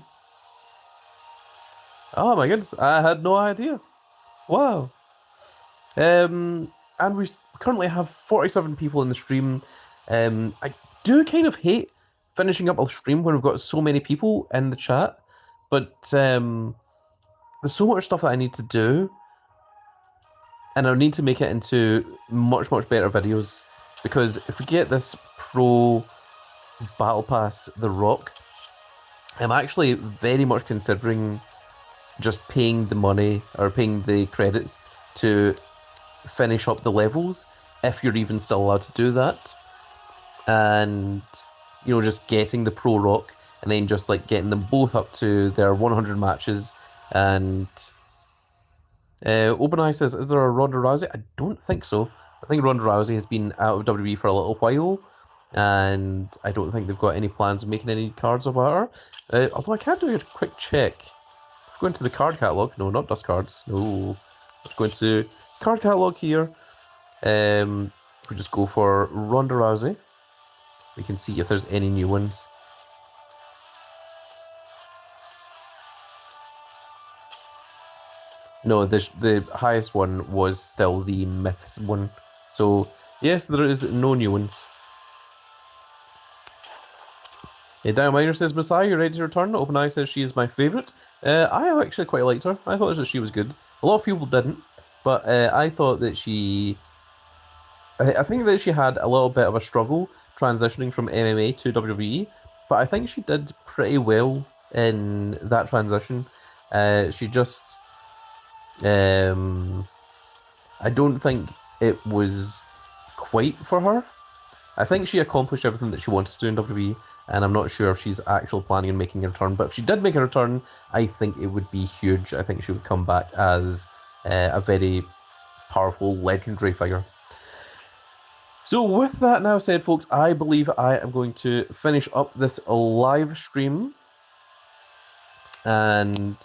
Oh my goodness, I had no idea. Wow. And we currently have 47 people in the stream. I do kind of hate finishing up a stream when we've got so many people in the chat, but there's so much stuff that I need to do, and I need to make it into much, much better videos, because if we get this Pro Battle Pass The Rock, I'm actually very much considering just paying the money, or paying the credits to finish up the levels, if you're even still allowed to do that, and, you know, just getting the Pro Rock, and then just, like, getting them both up to their 100 matches. And OpenEye says, is there a Ronda Rousey? I don't think so. I think Ronda Rousey has been out of WWE for a little while, and I don't think they've got any plans of making any cards about her. Although I can do a quick check. If we go into the card catalog, no, not Dust Cards, no. Let's go into card catalog here. If we just go for Ronda Rousey, we can see if there's any new ones. No, the highest one was still the Myths one. So, yes, there is no new ones. Daniel Miner says, Messiah, you're ready to return? OpenEye says she is my favourite. I actually quite liked her. I thought that she was good. A lot of people didn't, but I thought that she I think that she had a little bit of a struggle transitioning from MMA to WWE, but I think she did pretty well in that transition. She just, um, I don't think it was quite for her. I think she accomplished everything that she wanted to do in WWE, and I'm not sure if she's actually planning on making a return. But if she did make a return, I think it would be huge. I think she would come back as a very powerful, legendary figure. So, with that now said, folks, I believe I am going to finish up this live stream. And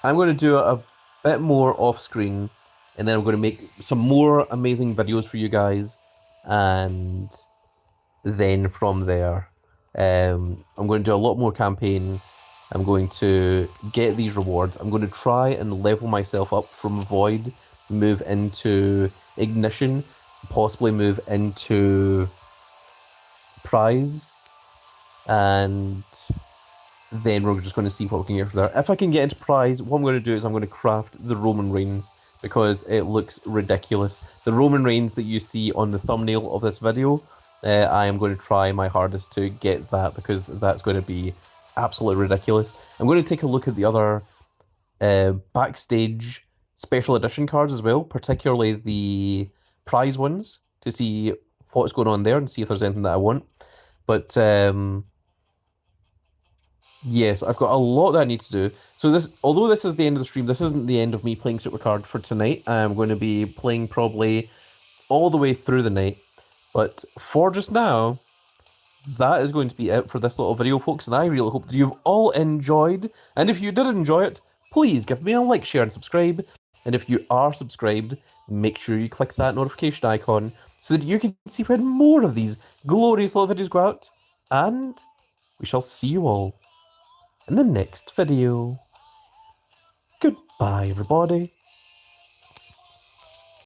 I'm going to do a bit more off screen. And then I'm going to make some more amazing videos for you guys. And then from there, I'm going to do a lot more campaign. I'm going to get these rewards. I'm going to try and level myself up from Void, move into Ignition, possibly move into Prize, and then we're just going to see what we can get from there. If I can get into Prize, what I'm going to do is I'm going to craft the Roman Reigns because it looks ridiculous. The Roman Reigns that you see on the thumbnail of this video, I am going to try my hardest to get that because that's going to be absolutely ridiculous. I'm going to take a look at the other backstage special edition cards as well, particularly the prize ones, to see what's going on there and see if there's anything that I want. But yes, I've got a lot that I need to do. So this, although this is the end of the stream, this isn't the end of me playing Supercard for tonight. I'm going to be playing probably all the way through the night. But for just now, that is going to be it for this little video, folks, and I really hope that you've all enjoyed. And if you did enjoy it, please give me a like, share, and subscribe. And if you are subscribed, make sure you click that notification icon so that you can see when more of these glorious little videos go out. And we shall see you all in the next video. Goodbye, everybody.